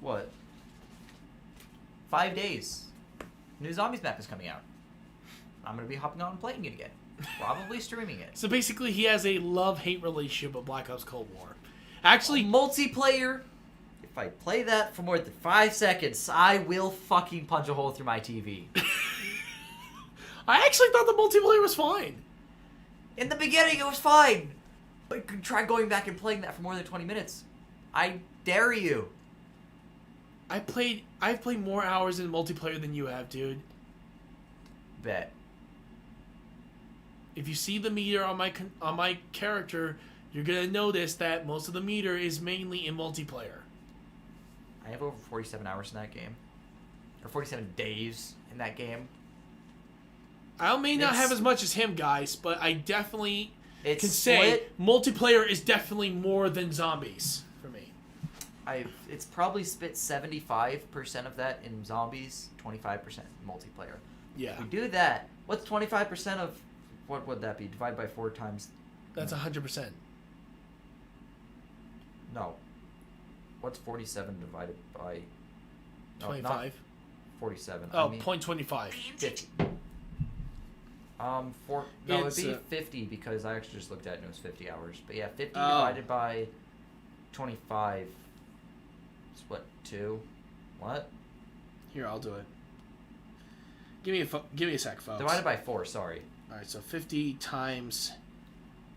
5 days, new Zombies map is coming out. I'm going to be hopping on and playing it again. Probably streaming it. So basically, he has a love-hate relationship with Black Ops Cold War. Actually, multiplayer, If I play that for more than 5 seconds, I will fucking punch a hole through my TV. I actually thought the multiplayer was fine. In the beginning, it was fine. But try going back and playing that for more than 20 minutes. I dare you. I've played more hours in multiplayer than you have, dude. Bet. If you see the meter on my character, you're gonna notice that most of the meter is mainly in multiplayer. I have over 47 hours in that game. Or 47 days in that game. I may not have as much as him, guys, but I definitely can say split. multiplayer is definitely more than zombies for me. It's probably split 75% of that in zombies, 25% multiplayer. Yeah. If we do that, what's 25% of... What would that be? Divide by 4 times... That's 100%. No. What's 47 divided by... 25. 47. Oh, I mean, 0.25. 50. It'd be 50 because I actually just looked at it and it was 50 hours. But yeah, 50 divided by 25 is what, 2? What? Here, I'll do it. Give me a sec, folks. Divided by 4, sorry. All right, so 50 times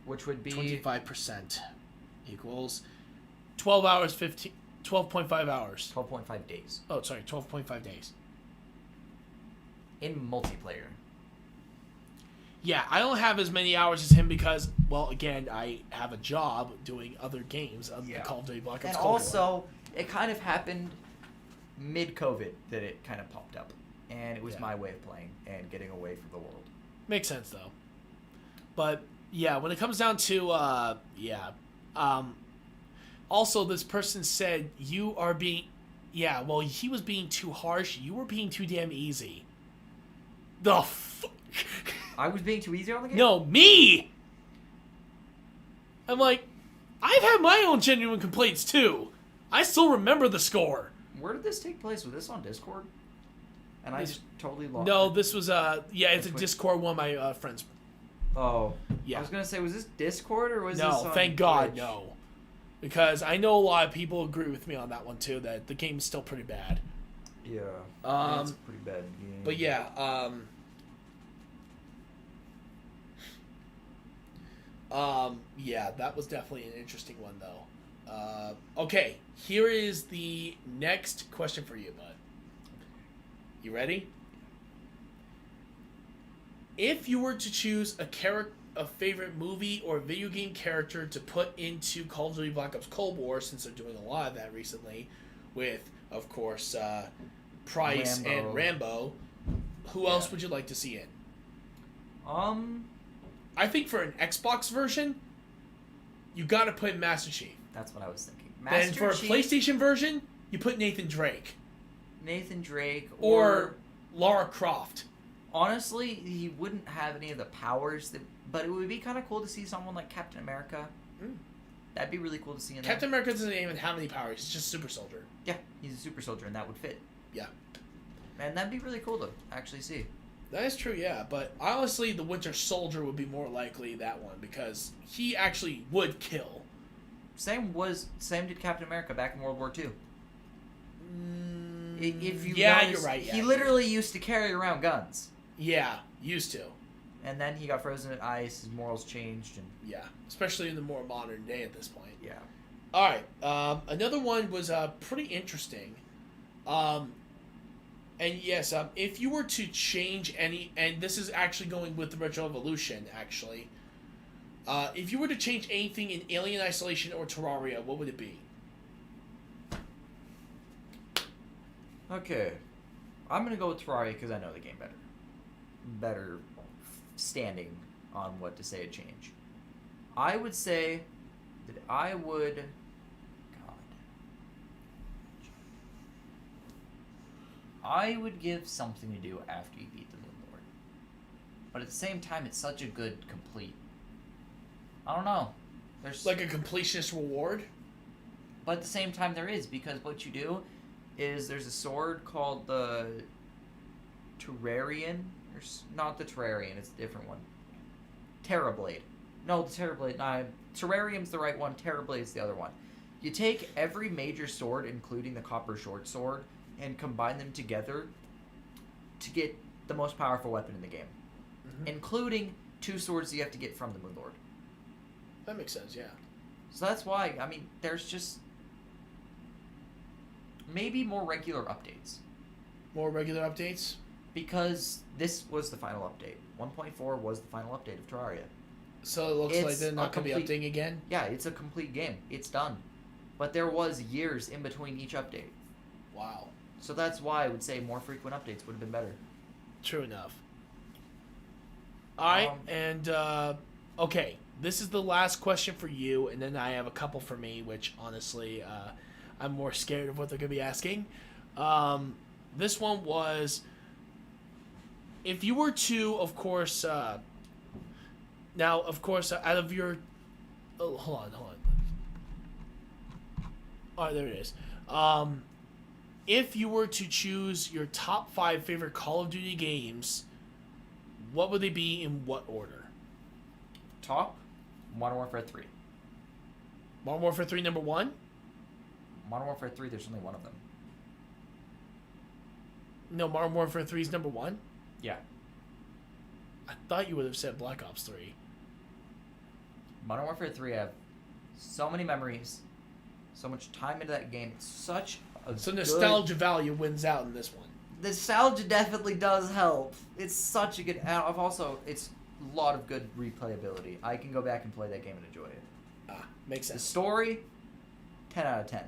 Which would be 25% equals 12 hours, 12.5 hours. 12.5 days. Oh, sorry, 12.5 days. In multiplayer. Yeah, I don't have as many hours as him because, well, again, I have a job doing other games of the Call of Duty Black Ops And Cold War. also, it kind of happened mid-COVID that it kind of popped up. And it was my way of playing and getting away from the world. Makes sense, though. But, yeah, when it comes down to, also, this person said, you are being... Yeah, well, he was being too harsh. You were being too damn easy. The fuck? I was being too easy on the game? No, me! I'm like, I've had my own genuine complaints, too. I still remember the score. Where did this take place? Was this on Discord? And I just totally lost No, it. this was, it's a Discord, one of my friends. Oh. Yeah. I was going to say, was this Discord or was this No, on thank God, Twitch? no. Because I know a lot of people agree with me on that one, too, that the game is still pretty bad. Yeah. It's a pretty bad game. But yeah, yeah, that was definitely an interesting one, though. Okay, here is the next question for you, bud. You ready? If you were to choose a favorite movie or video game character to put into Call of Duty Black Ops Cold War, since they're doing a lot of that recently, with, of course, Price and Rambo, who else would you like to see in? I think for an Xbox version, you gotta put Master Chief. That's what I was thinking. Then for a PlayStation version, you put Nathan Drake. Nathan Drake Or Lara Croft. Honestly, he wouldn't have any of the powers, but it would be kind of cool to see someone like Captain America. That'd be really cool to see in Captain America doesn't even have any powers. He's just a super soldier. Yeah, he's a super soldier, and that would fit. Yeah. And that'd be really cool to actually see. That is true, yeah. But honestly, the Winter Soldier would be more likely that one because he actually would kill. Same did Captain America back in World War II. If you notice, you're right. Yeah, he literally used to carry around guns. Yeah, used to. And then he got frozen in ice. His morals changed, and yeah, especially in the more modern day at this point. Yeah. All right. Another one was pretty interesting. And yes, if you were to change any, and this is actually going with the Retro Evolution, actually. If you were to change anything in Alien Isolation or Terraria, what would it be? Okay. I'm going to go with Terraria because I know the game better. Better standing on what to say a change. I would say that I would... God. I would give something to do after you beat the Moon Lord. But at the same time, it's such a good complete. I don't know. There's like a completionist reward? But at the same time, there is, because what you do is there's a sword called the Terrarian. Not the Terrarian, it's a different one. Terrorblade. No, the Terrorblade. Terrarium's the right one, Terrorblade's the other one. You take every major sword, including the copper short sword, and combine them together to get the most powerful weapon in the game, including 2 swords you have to get from the Moon Lord. That makes sense, yeah. So that's why, I mean, there's just maybe more regular updates. More regular updates? Because this was the final update. 1.4 was the final update of Terraria. So it looks like they're not going to be updating again? Yeah, it's a complete game. It's done. But there was years in between each update. Wow. So that's why I would say more frequent updates would have been better. True enough. Alright, and, okay. This is the last question for you, and then I have a couple for me, which, honestly, I'm more scared of what they're going to be asking. This one was, if you were to, of course, now, of course, out of your... Oh, hold on. Alright, there it is. If you were to choose your top 5 favorite Call of Duty games, what would they be in what order? Top, Modern Warfare 3. Modern Warfare 3 number 1? Modern Warfare 3, there's only one of them. No, Modern Warfare 3 is number 1? Yeah. I thought you would have said Black Ops 3. Modern Warfare 3, I have so many memories, so much time into that game. It's such a So nostalgia value wins out in this one. Nostalgia definitely does help. It's such a good... I've also... It's a lot of good replayability. I can go back and play that game and enjoy it. Makes The sense. story, 10 out of 10.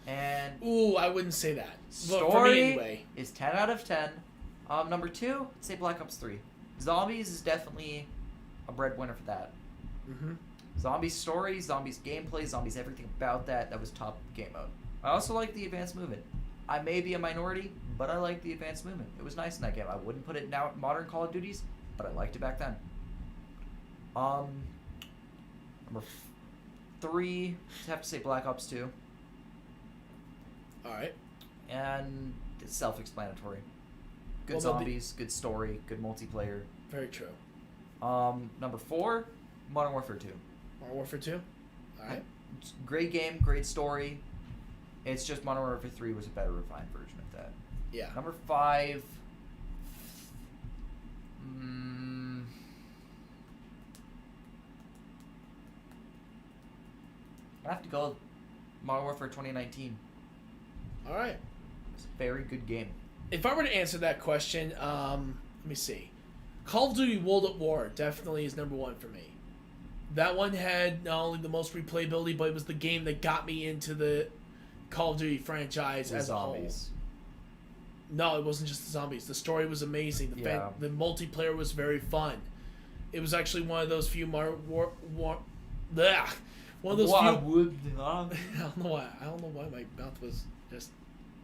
And... Ooh, I wouldn't say that. Story But for me anyway. is 10 out of 10. Number 2, I'd say Black Ops 3. Zombies is definitely a breadwinner for that. Mm-hmm. Zombies story, zombies gameplay, zombies everything about that. That was top game mode. I also like the advanced movement. I may be a minority, but I like the advanced movement. It was nice in that game. I wouldn't put it now modern Call of Duties, but I liked it back then. Number 3, I'd have to say Black Ops 2. Alright. And it's self-explanatory. Good Well, zombies, good story, good multiplayer. Very true. Number 4, Modern Warfare 2. Modern Warfare 2? Alright. Great game, great story. It's just Modern Warfare 3 was a better refined version of that. Yeah. Number 5. I have to go with Modern Warfare 2019. Alright. It's a very good game. If I were to answer that question, let me see. Call of Duty World at War definitely is number 1 for me. That one had not only the most replayability, but it was the game that got me into the Call of Duty franchise as a whole. No, it wasn't just the zombies. The story was amazing. The multiplayer was very fun. It was actually one of those few one of those few. I don't know why my mouth was just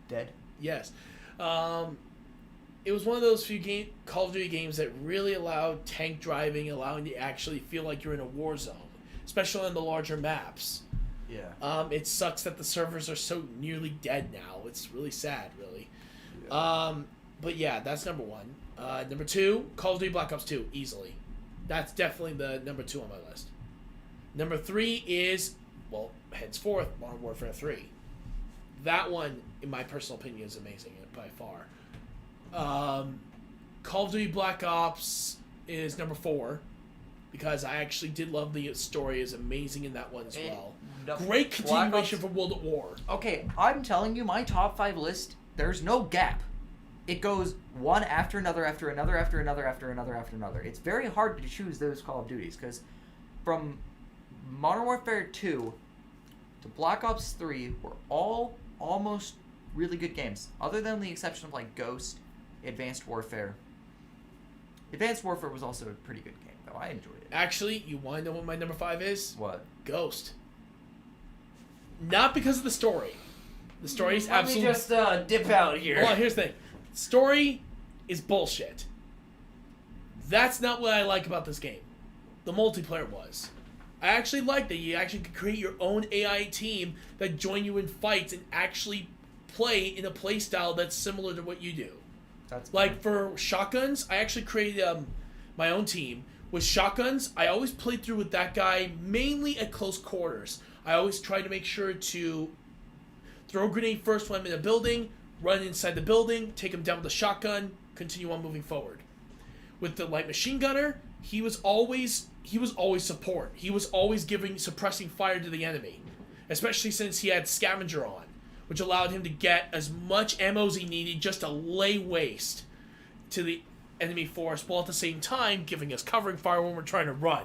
dead. Yes. It was one of those few Call of Duty games that really allowed tank driving, allowing you to actually feel like you're in a war zone, especially on the larger maps. Yeah. It sucks that the servers are so nearly dead now. It's really sad, really. Yeah. But yeah, that's number 1. Number 2, Call of Duty Black Ops 2, easily. That's definitely the number 2 on my list. Number 3 is, well, henceforth, Modern Warfare 3. That one, in my personal opinion, is amazing by far. Call of Duty Black Ops is number 4 because I actually did love the story. Is amazing in that one as well. Great continuation from World at War. Okay, I'm telling you, my top 5 list, there's no gap. It goes one after another, after another, after another, after another, after another. It's very hard to choose those Call of Duties because from Modern Warfare 2 to Black Ops 3 were all almost really good games, other than the exception of like Ghost, Advanced Warfare. Advanced Warfare was also a pretty good game, though. I enjoyed it. Actually, you want to know what my number 5 is? What? Ghost. Not because of the story. The story is absolutely... Let me just dip out here. Well, here's the thing. Story is bullshit. That's not what I like about this game. The multiplayer was. I actually like that you actually could create your own AI team that join you in fights and actually play in a play style that's similar to what you do. That's like for shotguns, I actually created my own team. With shotguns, I always played through with that guy mainly at close quarters. I always try to make sure to throw a grenade first when I'm in a building, run inside the building, take him down with a shotgun, continue on moving forward. With the light machine gunner, he was always support. He was always suppressing fire to the enemy, especially since he had scavenger on, which allowed him to get as much ammo as he needed just to lay waste to the enemy force, while at the same time giving us covering fire when we're trying to run.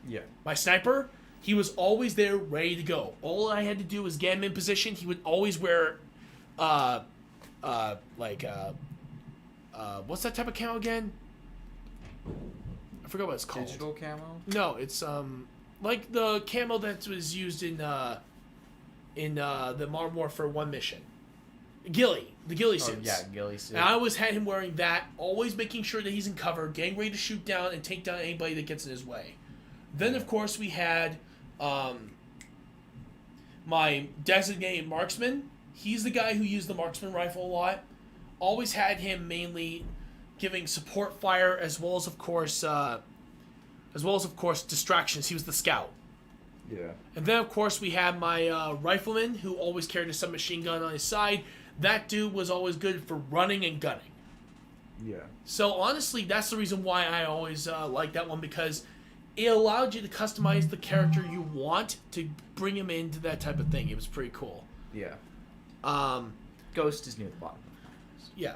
Yeah. My sniper, he was always there, ready to go. All I had to do was get him in position. He would always wear, what's that type of camo again? I forgot what it's called. Digital camo? No, it's like the camo that was used in the Modern Warfare 1 mission. The ghillie suits. Oh, yeah, ghillie suits. And I always had him wearing that, always making sure that he's in cover, getting ready to shoot down and take down anybody that gets in his way. Then, of course, we had my designated marksman. He's the guy who used the marksman rifle a lot. Always had him mainly giving support fire as well as of course distractions. He was the scout. Yeah. And then of course we had my rifleman who always carried a submachine gun on his side. That dude was always good for running and gunning. Yeah. So honestly, that's the reason why I always like that one, because it allowed you to customize the character you want to bring him into that type of thing. It was pretty cool. Yeah. Ghost is near the bottom. Yeah.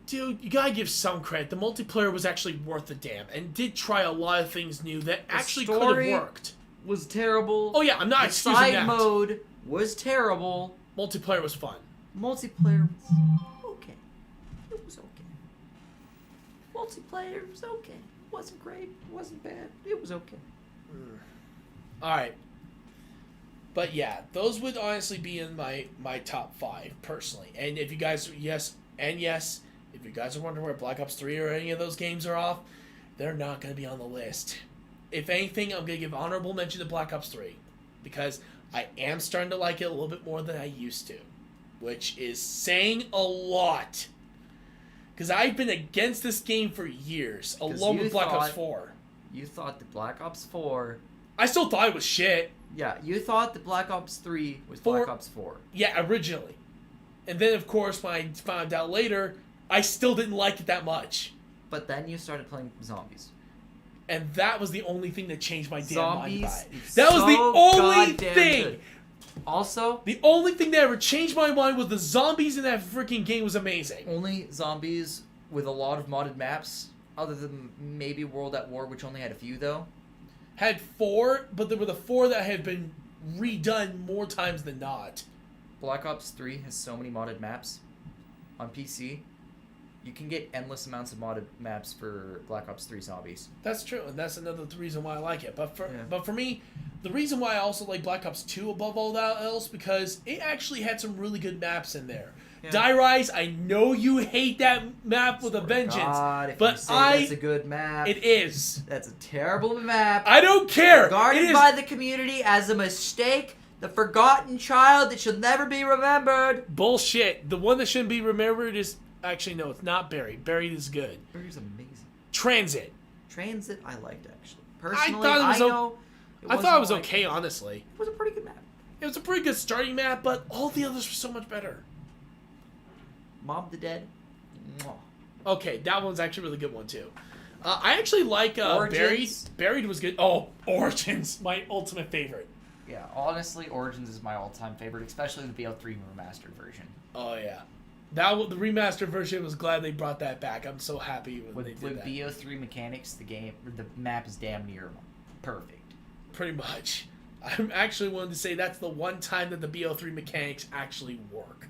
Dude, you gotta give some credit. The multiplayer was actually worth the damn, and did try a lot of things new that actually could have worked. Was terrible. Oh yeah, I'm not excusing that. Side mode was terrible. Multiplayer was fun. Multiplayer was okay. It was okay. Multiplayer was okay. Wasn't great. Wasn't bad. It was okay. Alright. But yeah, those would honestly be in my top 5, personally. And if you guys, yes, if you guys are wondering where Black Ops 3 or any of those games are off, they're not going to be on the list. If anything, I'm going to give honorable mention to Black Ops 3, because I am starting to like it a little bit more than I used to, which is saying a lot. Because I've been against this game for years, along with Black Ops 4. You thought that Black Ops 4... I still thought it was shit. Yeah, you thought that Black Ops 3 was Black Ops 4. Yeah, originally. And then, of course, when I found out later, I still didn't like it that much. But then you started playing zombies. And that was the only thing that changed my damn mind about it. Zombies. That was the only thing. Good. Also, the only thing that ever changed my mind was the zombies in that freaking game was amazing. Only zombies with a lot of modded maps, other than maybe World at War, which only had a few though. Had 4, but there were the 4 that had been redone more times than not. Black Ops 3 has so many modded maps on PC. You can get endless amounts of modded maps for Black Ops 3 zombies. That's true, and that's another reason why I like it. But for me, the reason why I also like Black Ops 2 above all that else, because it actually had some really good maps in there. Yeah. Die Rise, I know you hate that map with a vengeance, but that's a good map. It is. That's a terrible map. I don't care. Regarded by the community as a mistake, the forgotten child that should never be remembered. Bullshit. The one that shouldn't be remembered is... Actually, no, it's not Buried. Buried is good. Buried is amazing. Transit. Transit, I liked, actually. Personally, I thought it was okay, honestly. It was a pretty good map. It was a pretty good starting map, but all the others were so much better. Mob the Dead. Mwah. Okay, that one's actually a really good one, too. I actually like Buried. Buried was good. Oh, Origins, my ultimate favorite. Yeah, honestly, Origins is my all-time favorite, especially the BO3 remastered version. Oh, yeah. The remastered version, was glad they brought that back. I'm so happy when they did that. With BO3 mechanics, the map is damn near perfect. Pretty much. I'm actually willing to say that's the one time that the BO3 mechanics actually work.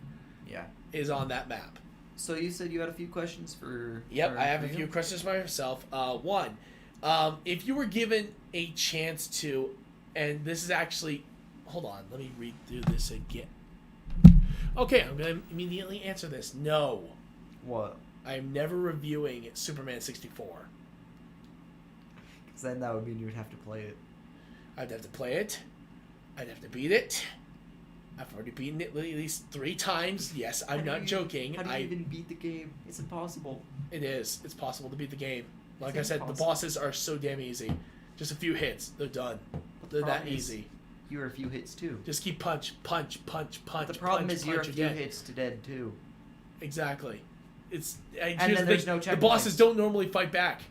Yeah. Is on that map. So you said you had a few questions for... Yep, I have a few questions for myself. One, if you were given a chance to, and this is actually... Hold on, let me read through this again. Okay, I'm going to immediately answer this. No. What? I'm never reviewing Superman 64. Because then that would mean you would have to play it. I'd have to play it. I'd have to beat it. I've already beaten it at least 3 times. Yes, I'm not joking. How do you even beat the game? It's impossible. It is. It's possible to beat the game. Like I said, the bosses are so damn easy. Just a few hits. They're done. They're that easy. you're a few hits too. Just keep punch. The problem is you're a few hits to dead too. Exactly. It's and then there's no checkpoints. The bosses don't normally fight back.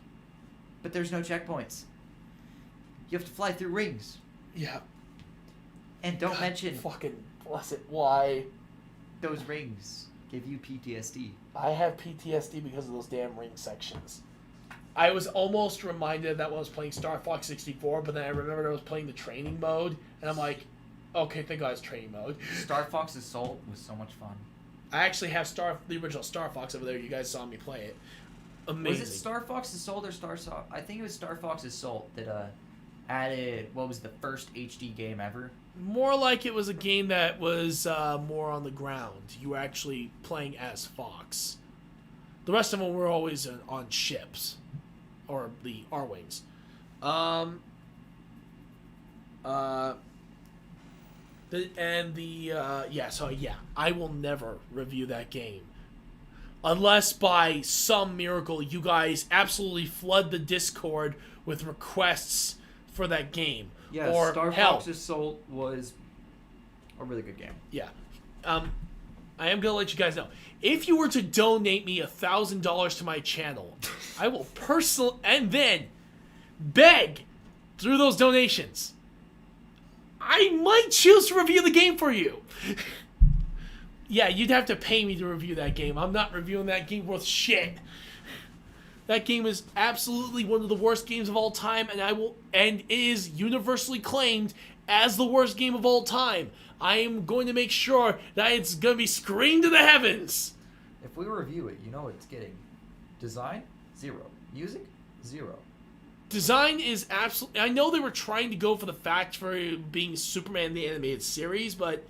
But there's no checkpoints. You have to fly through rings. Yeah. And don't mention fucking bless it. Why? Those rings give you PTSD. I have PTSD because of those damn ring sections. I was almost reminded of that when I was playing Star Fox 64, but then I remembered I was playing the training mode, and I'm like, okay, thank God it's training mode. Star Fox Assault was so much fun. I actually have the original Star Fox over there. You guys saw me play it. Amazing. Was it Star Fox Assault or I think it was Star Fox Assault that added what was the first HD game ever? More like it was a game that was more on the ground. You were actually playing as Fox. The rest of them were always on ships. Or the R-Wings. I will never review that game. Unless by some miracle you guys absolutely flood the Discord with requests for that game. Yeah, or Star hell, Fox Assault was a really good game. Yeah. I am going to let you guys know. If you were to donate me $1,000 to my channel, I will personally, and then beg through those donations, I might choose to review the game for you. Yeah, you'd have to pay me to review that game. I'm not reviewing that game worth shit. That game is absolutely one of the worst games of all time, and is universally claimed as the worst game of all time. I am going to make sure that it's going to be screamed to the heavens. If we review it, you know what it's getting. Design, 0. Music, 0. Design is absolutely... I know they were trying to go for the fact for being Superman the Animated Series, but...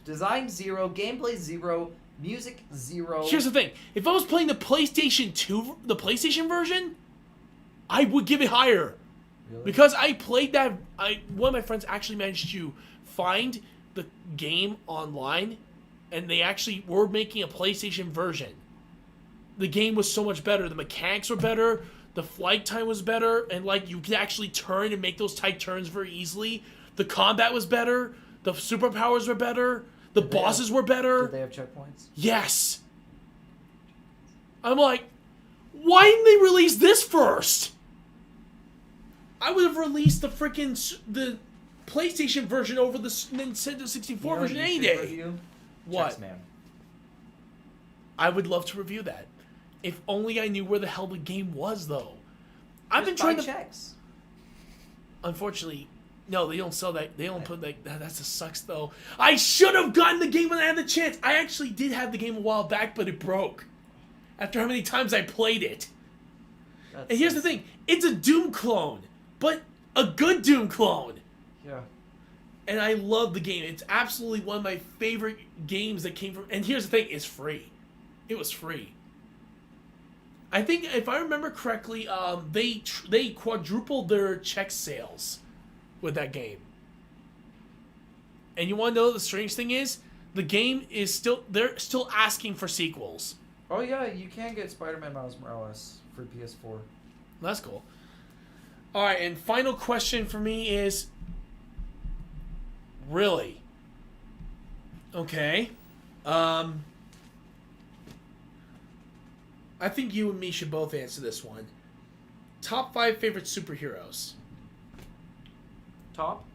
Design, 0. Gameplay, 0. Music, 0. Here's the thing. If I was playing the PlayStation 2, the PlayStation version, I would give it higher. Really? Because I played that... one of my friends actually managed to find the game online, and they actually were making a PlayStation version. The game was so much better. The mechanics were better. The flight time was better. And, you could actually turn and make those tight turns very easily. The combat was better. The superpowers were better. The bosses were better. Did they have checkpoints? Yes. I'm like, why didn't they release this first? I would have released the PlayStation version over the Nintendo 64 version any day. Review? What? Chexman. I would love to review that. If only I knew where the hell the game was, though. I've been trying to. Checks. Unfortunately, no, they don't sell that. They don't put that. That sucks, though. I should have gotten the game when I had the chance. I actually did have the game a while back, but it broke. After how many times I played it. And here's the thing: it's a Doom clone, but a good Doom clone. Yeah. And I love the game. It's absolutely one of my favorite games that came from... And here's the thing, it's free. It was free. I think, if I remember correctly, they quadrupled their check sales with that game. And you want to know what the strange thing is? The game is still... They're still asking for sequels. Oh yeah, you can get Spider-Man Miles Morales for PS4. That's cool. Alright, and final question for me is... Really? Okay. I think you and me should both answer this one. Top 5 favorite superheroes. Top?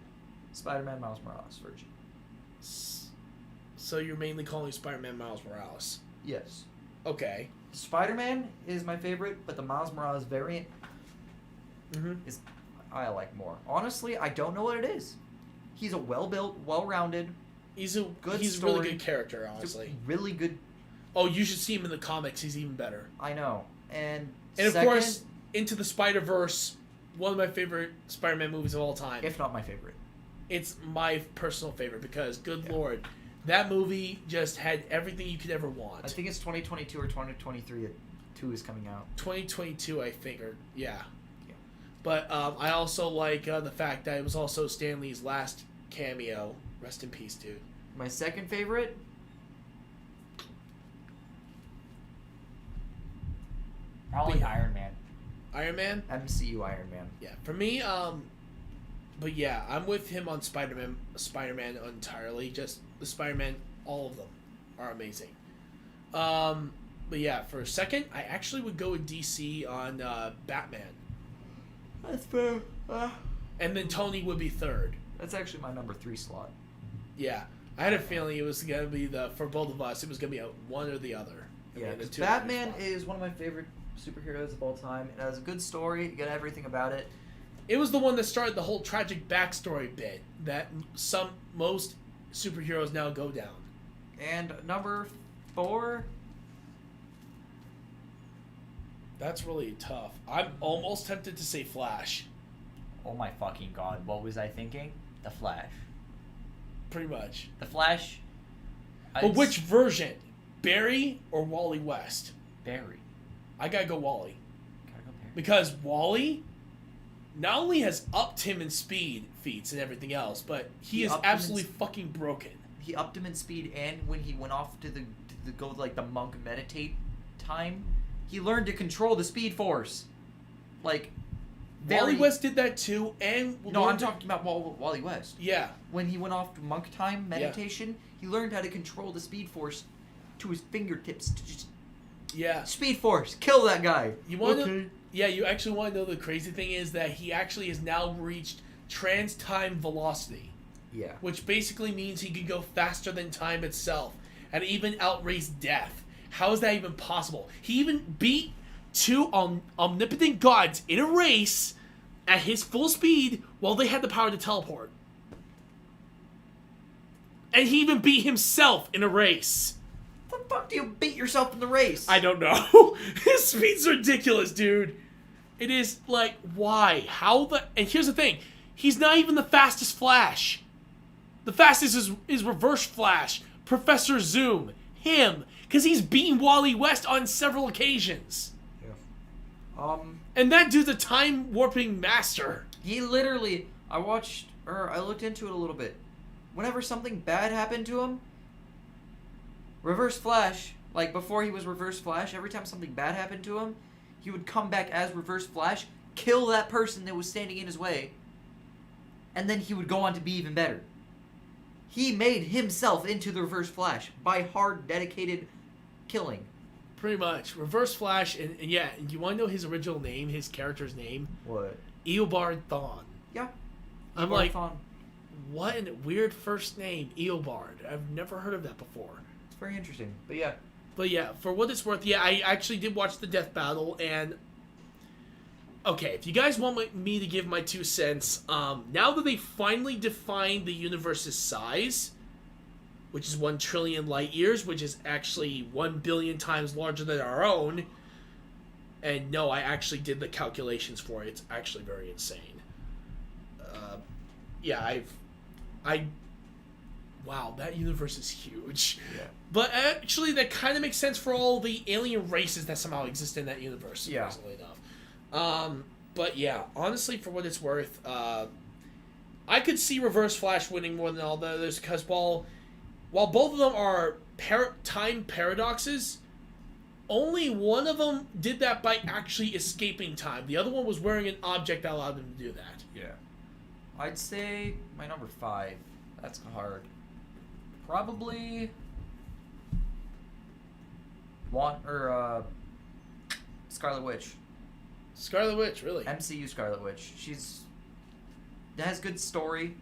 Spider-Man Miles Morales version. So you're mainly calling Spider-Man Miles Morales? Yes. Okay. Spider-Man is my favorite, but the Miles Morales variant is I like more. Honestly, I don't know what it is. He's a well-built, well-rounded, he's a story. Really good character, honestly. Really good. Oh, you should see him in the comics. He's even better. I know. And of course, Into the Spider-Verse, one of my favorite Spider-Man movies of all time. If not my favorite. It's my personal favorite because, good lord, that movie just had everything you could ever want. I think it's 2022 or 2023 that 2 is coming out. 2022, I think, or yeah. But I also like the fact that it was also Stan Lee's last cameo. Rest in peace, dude. My second favorite? Probably Iron Man. Iron Man? MCU Iron Man. Yeah. For me, But yeah, I'm with him on Spider-Man. Spider-Man entirely. Just the Spider-Man, all of them are amazing. But yeah, for a second, I actually would go with DC on Batman. That's fair. And then Tony would be third. That's actually my number 3 slot. Yeah, I had a feeling it was gonna be for both of us. It was gonna be a one or the other. Yeah, Batman is one of my favorite superheroes of all time. It has a good story. You got everything about it. It was the one that started the whole tragic backstory bit that most superheroes now go down. And number 4. That's really tough. I'm almost tempted to say Flash. Oh my fucking god, what was I thinking? The Flash. Pretty much. The Flash. But which version? Barry or Wally West? Barry. I gotta go Wally. Gotta go Barry. Because Wally not only has upped him in speed feats and everything else, but he is absolutely fucking broken. He upped him in speed, and when he went off to the go like the monk meditate time, he learned to control the speed force. Like, Wally West did that too, and no, I'm talking about Wally West. Yeah. When he went off to monk time meditation, he learned how to control the speed force to his fingertips. To just Speed force, kill that guy. You want to? Yeah, you actually want to know the crazy thing is that he actually has now reached trans-time velocity. Yeah. Which basically means he can go faster than time itself and even outrace death. How is that even possible? He even beat 2 omnipotent gods in a race at his full speed while they had the power to teleport. And he even beat himself in a race. The fuck do you beat yourself in the race? I don't know. His speed's ridiculous, dude. It is like, why? How the... And here's the thing. He's not even the fastest Flash. The fastest is Reverse Flash, Professor Zoom, him. Because he's beaten Wally West on several occasions. Yeah. And that dude's a time warping master. He literally... I looked into it a little bit. Whenever something bad happened to him, Reverse Flash, like before he was Reverse Flash, every time something bad happened to him, he would come back as Reverse Flash, kill that person that was standing in his way, and then he would go on to be even better. He made himself into the Reverse Flash by hard, dedicated killing. Pretty much. Reverse Flash, and yeah, you want to know his original name, his character's name? What? Eobard Thawne. Yeah. I'm Eobard like, Thawne. What a weird first name, Eobard. I've never heard of that before. It's very interesting, but yeah. But yeah, for what it's worth, yeah, I actually did watch the Death Battle, and okay, if you guys want me to give my 2 cents, now that they finally defined the universe's size, which is 1 trillion light years, which is actually 1 billion times larger than our own, and no, I actually did the calculations for it. It's actually very insane. Yeah, wow, that universe is huge. Yeah. But actually, that kind of makes sense for all the alien races that somehow exist in that universe. Yeah. Surprisingly enough. But yeah, honestly, for what it's worth, I could see Reverse Flash winning more than all the others because while both of them are time paradoxes, only one of them did that by actually escaping time. The other one was wearing an object that allowed them to do that. Yeah. I'd say my number 5. That's hard. Probably Scarlet Witch. Scarlet Witch, really? MCU Scarlet Witch. Has good story.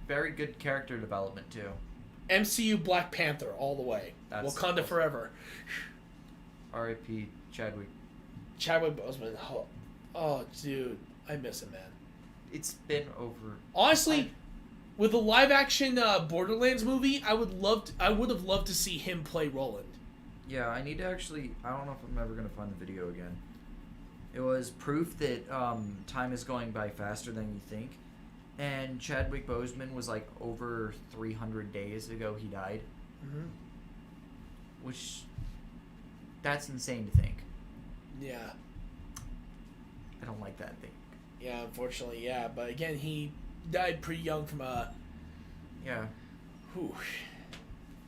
Very good character development too. MCU Black Panther all the way. That's Wakanda awesome. forever. R.I.P. Chadwick. Chadwick Boseman. Oh, dude, I miss him, man. It's been over. Honestly, with the live-action Borderlands movie, I would have loved to see him play Roland. Yeah, I need to actually. I don't know if I'm ever gonna find the video again. It was proof that time is going by faster than you think, and Chadwick Boseman was like over 300 days ago he died. Mm-hmm. Which, that's insane to think. Yeah. I don't like that thing. Yeah, unfortunately, yeah. But again, he died pretty young from a... Yeah. Whew.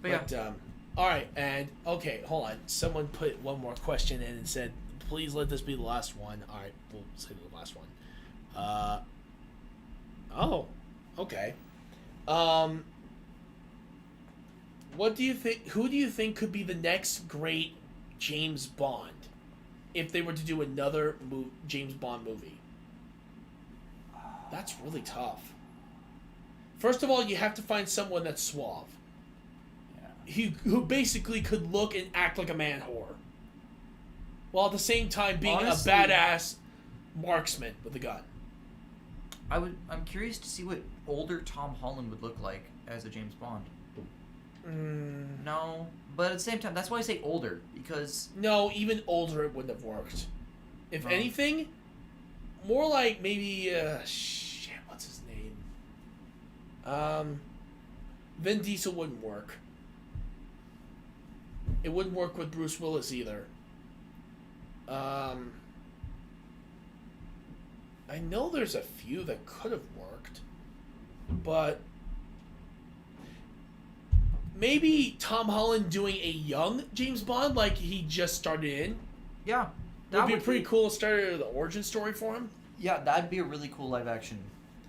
But yeah. Alright, and... Okay, hold on. Someone put one more question in and said, please let this be the last one. Alright, we'll say the last one. Oh, okay. What do you think? Who do you think could be the next great James Bond if they were to do another James Bond movie? That's really tough. First of all, you have to find someone that's suave. Who basically could look and act like a man whore, while at the same time being Honestly, a badass marksman with a gun. I'm curious to see what older Tom Holland would look like as a James Bond. No, but at the same time, that's why I say older, because No, even older it wouldn't have worked. If anything, more like maybe what's his name? Vin Diesel wouldn't work. It wouldn't work with Bruce Willis either. I know there's a few that could have worked, but maybe Tom Holland doing a young James Bond, like he just started in. Yeah, That would be a pretty cool start of the origin story for him. Yeah, that'd be a really cool live action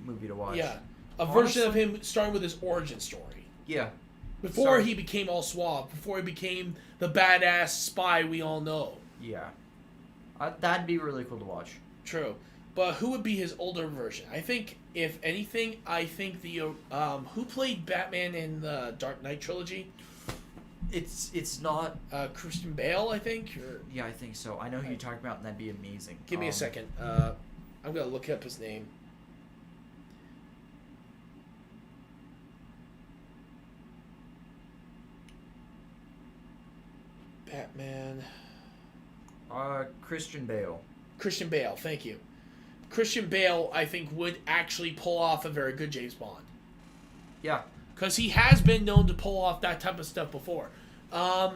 movie to watch. Yeah, a version of him starting with his origin story. Yeah. Before he became all suave, before he became the badass spy we all know. Yeah. That'd be really cool to watch. True. But who would be his older version? I think, if anything, the who played Batman in the Dark Knight trilogy? It's not Christian Bale, I think. Yeah, I think so. I know who you're talking about, and that'd be amazing. Give me a second. I'm gonna look up his name. Batman. Christian Bale. Christian Bale, thank you. Christian Bale, I think, would actually pull off a very good James Bond. Yeah. Because he has been known to pull off that type of stuff before. But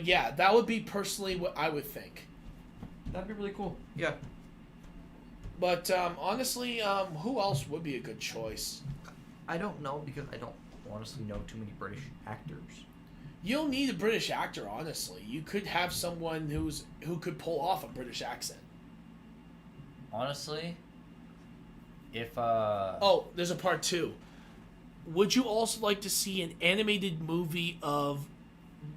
yeah, that would be personally what I would think. That'd be really cool. Yeah. But honestly, who else would be a good choice? I don't know, because I don't honestly know too many British actors. You don't need a British actor, honestly. You could have someone who could pull off a British accent. Honestly, if Oh, there's a part 2. Would you also like to see an animated movie of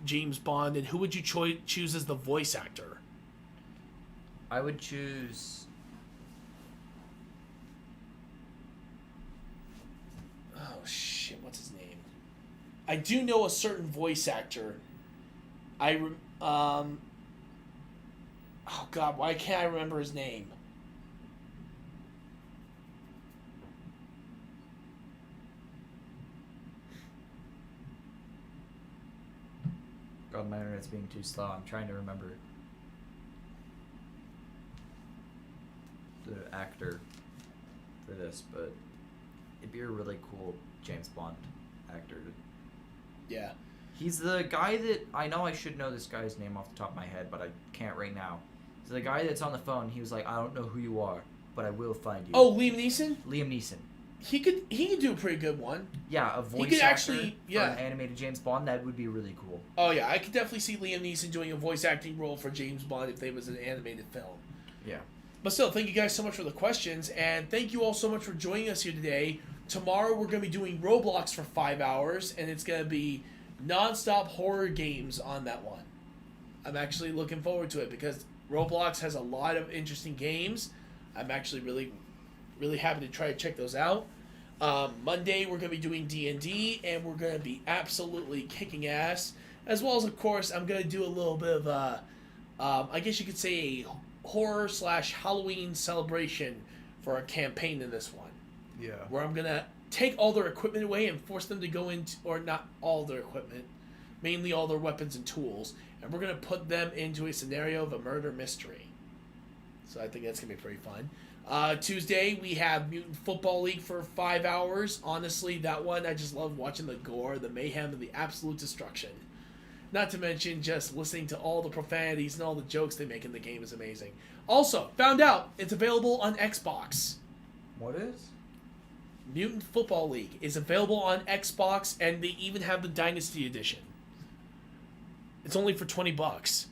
James Bond, and who would you choose as the voice actor? I would choose... Oh, shit, what's his name? I do know a certain voice actor. Oh, God, why can't I remember his name? God, my internet's being too slow. I'm trying to remember the actor for this, but it'd be a really cool James Bond actor. Yeah. He's the guy that... I know I should know this guy's name off the top of my head, but I can't right now. He's the guy that's on the phone. He was like, I don't know who you are, but I will find you. Oh, Liam Neeson? Liam Neeson. He could do a pretty good one. Yeah, a voice could actor actually- yeah. for an animated James Bond, that would be really cool. Oh, yeah, I could definitely see Liam Neeson doing a voice acting role for James Bond if they was an animated film. Yeah. But still, thank you guys so much for the questions, and thank you all so much for joining us here today. Tomorrow we're going to be doing Roblox for 5 hours, and it's going to be non-stop horror games on that one. I'm actually looking forward to it because Roblox has a lot of interesting games. I'm actually really, really happy to try to check those out. Monday we're going to be doing D&D, and we're going to be absolutely kicking ass. As well as, of course, I'm going to do a little bit of a, I guess you could say, a horror/Halloween celebration for a campaign in this one. Yeah. Where I'm going to take all their equipment away and force them to go into, or not all their equipment, mainly all their weapons and tools, and we're going to put them into a scenario of a murder mystery. So I think that's going to be pretty fun. Tuesday, we have Mutant Football League for 5 hours. Honestly, that one, I just love watching the gore, the mayhem, and the absolute destruction. Not to mention just listening to all the profanities and all the jokes they make in the game is amazing. Also, found out it's available on Xbox. What is? Mutant Football League is available on Xbox, and they even have the Dynasty Edition. It's only for $20.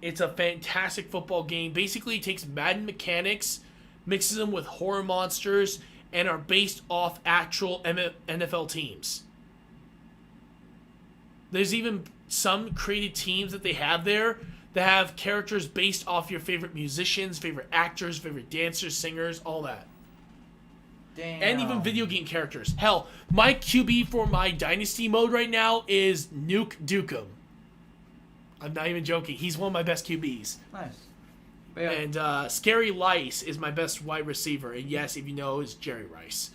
It's a fantastic football game. Basically, it takes Madden mechanics, mixes them with horror monsters, and are based off actual NFL teams. There's even some created teams that they have there that have characters based off your favorite musicians, favorite actors, favorite dancers, singers, all that. Damn. And even video game characters. Hell, my QB for my Dynasty mode right now is Nuke Dukem. I'm not even joking. He's one of my best QBs. Nice. Yeah. And Scary Lice is my best wide receiver. And yes, if you know, is Jerry Rice.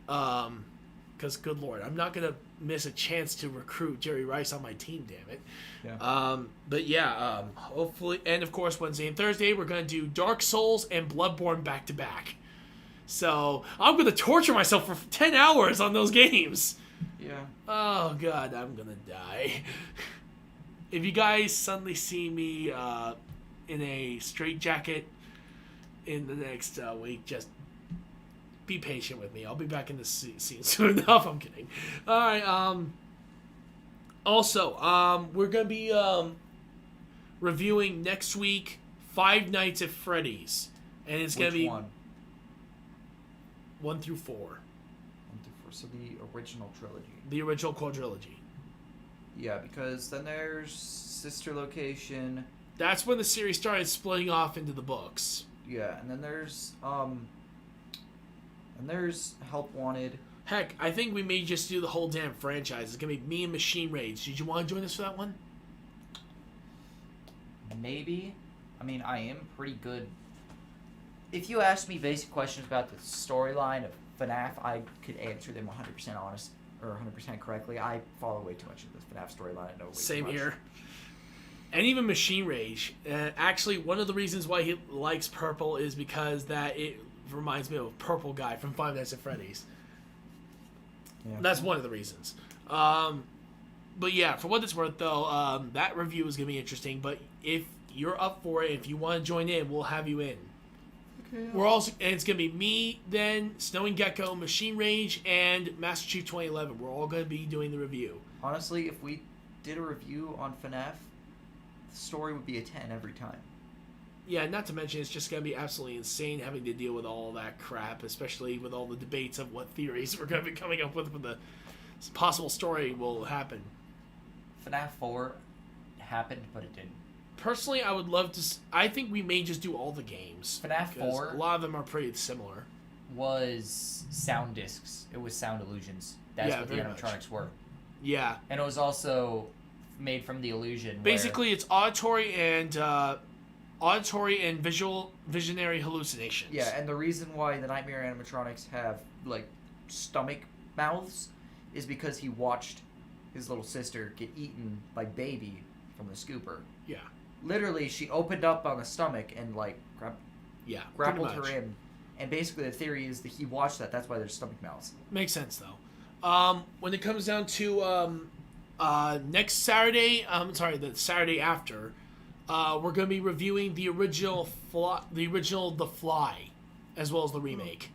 Because, good Lord, I'm not going to miss a chance to recruit Jerry Rice on my team, damn it. Yeah. But yeah, hopefully. And, of course, Wednesday and Thursday, we're going to do Dark Souls and Bloodborne back-to-back. So, I'm going to torture myself for 10 hours on those games. Yeah. Oh, God, I'm going to die. If you guys suddenly see me in a straitjacket in the next week, just be patient with me. I'll be back in the scene soon enough. I'm kidding. All right. Also, we're going to be reviewing next week Five Nights at Freddy's. And it's going to be... One? 1 through 4. 1 through 4. So the original trilogy. The original quadrilogy. Yeah, because then there's Sister Location. That's when the series started splitting off into the books. Yeah, and then there's Help Wanted. Heck, I think we may just do the whole damn franchise. It's gonna be me and Machine Rage. Did you want to join us for that one? Maybe. I mean, I am pretty good. If you asked me basic questions about the storyline of FNAF, I could answer them 100% honest or 100% correctly. I follow way too much of the FNAF storyline. I know way Same too much. here. And even Machine Rage. Actually, one of the reasons why he likes purple is because that it reminds me of a purple guy from Five Nights at Freddy's. Yeah. That's one of the reasons. But yeah, for what it's worth, though, that review is going to be interesting. But if you're up for it, if you want to join in, we'll have you in. Okay. We're also, and it's going to be me, then Snowing Gecko, Machine Rage, and Master Chief 2011. We're all going to be doing the review. Honestly, if we did a review on FNAF, the story would be a 10 every time. Yeah, not to mention it's just going to be absolutely insane having to deal with all that crap, especially with all the debates of what theories we're going to be coming up with when the possible story will happen. FNAF 4 happened, but it didn't. Personally, I would love to... I think we may just do all the games. FNAF 4... A lot of them are pretty similar. ...was sound discs. It was sound illusions. That's what the animatronics were. Yeah. And it was also made from the illusion Basically, it's auditory and visionary hallucinations. Yeah, and the reason why the Nightmare animatronics have, like, stomach mouths is because he watched his little sister get eaten by Baby from the scooper. Yeah. Literally, she opened up on the stomach and, like, grappled her in. And basically the theory is that he watched that. That's why there's stomach mouths. Makes sense, though. When it comes down to next Saturday, the Saturday after, we're going to be reviewing the original The Fly, as well as the remake,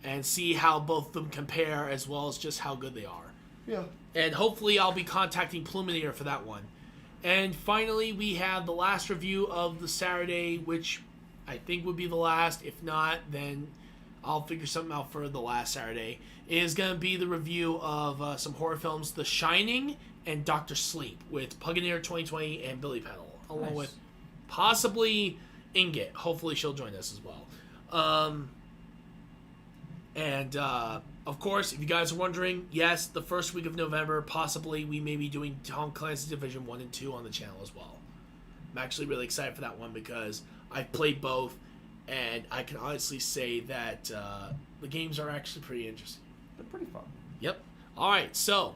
and see how both of them compare, as well as just how good they are. Yeah. And hopefully I'll be contacting Pluminator for that one. And finally, we have the last review of the Saturday, which I think would be the last. If not, then I'll figure something out for the last Saturday. It is going to be the review of some horror films, The Shining and Dr. Sleep, with Puganeer 2020 and Billy Peddle, along with possibly Inget. Hopefully she'll join us as well. Of course, if you guys are wondering, yes, the first week of November, possibly we may be doing Tom Clancy's Division 1 and 2 on the channel as well. I'm actually really excited for that one because I've played both, and I can honestly say that the games are actually pretty interesting. They're pretty fun. Yep. Alright, so,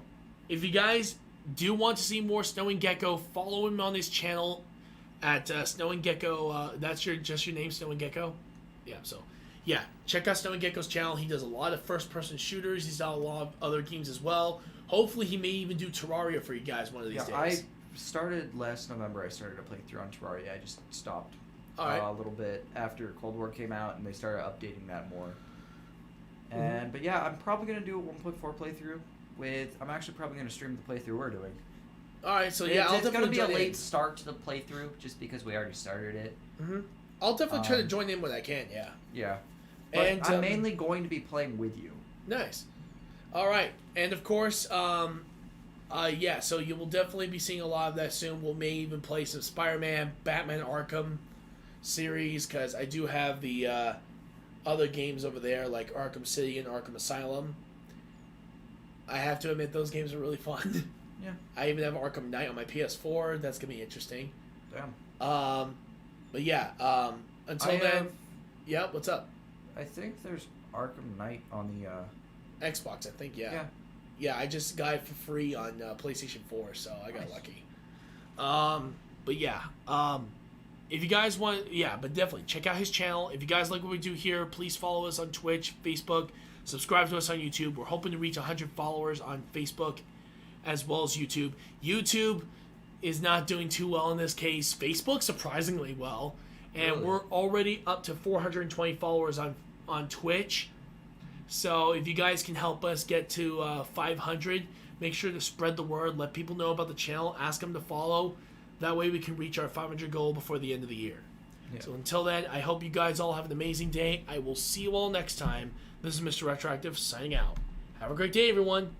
if you guys do want to see more Snowing Gecko, follow him on his channel at Snowing Gecko. That's just your name, Snowing Gecko? Yeah, so... Yeah, check out Snowing Gecko's channel. He does a lot of first-person shooters. He's done a lot of other games as well. Hopefully, he may even do Terraria for you guys one of these days. I started last November. I started a playthrough on Terraria. I just stopped a little bit after Cold War came out, and they started updating that more. And But yeah, I'm probably going to do a 1.4 playthrough with... I'm actually probably going to stream the playthrough we're doing. All right, so yeah, I'll it's definitely gonna be a join late in. start to the playthrough just because we already started it. I'll definitely try to join in when I can. Yeah. Yeah. But And I'm mainly going to be playing with you. Nice. All right, and of course, yeah. So you will definitely be seeing a lot of that soon. We'll may even play some Spider-Man, Batman Arkham series because I do have the other games over there like Arkham City and Arkham Asylum. I have to admit those games are really fun. Yeah. I even have Arkham Knight on my PS4. That's gonna be interesting. Damn. But yeah. Until then, yeah. What's up? I think there's Arkham Knight on the Xbox, I think. Yeah. Yeah, I just got it for free on PlayStation 4, so I got Nice. lucky. But yeah. If you guys want, yeah, but definitely check out his channel. If you guys like what we do here, please follow us on Twitch, Facebook, subscribe to us on YouTube. We're hoping to reach 100 followers on Facebook as well as YouTube. YouTube is not doing too well in this case. Facebook surprisingly well, and Really? we're already up to 420 followers on Twitch. So if you guys can help us get to 500, make sure to spread the word, let people know about the channel, ask them to follow. That way we can reach our 500 goal before the end of the year. Yeah. So until then, I hope you guys all have an amazing day. I will see you all next time. This is Mr. Retroactive signing out. Have a great day, everyone.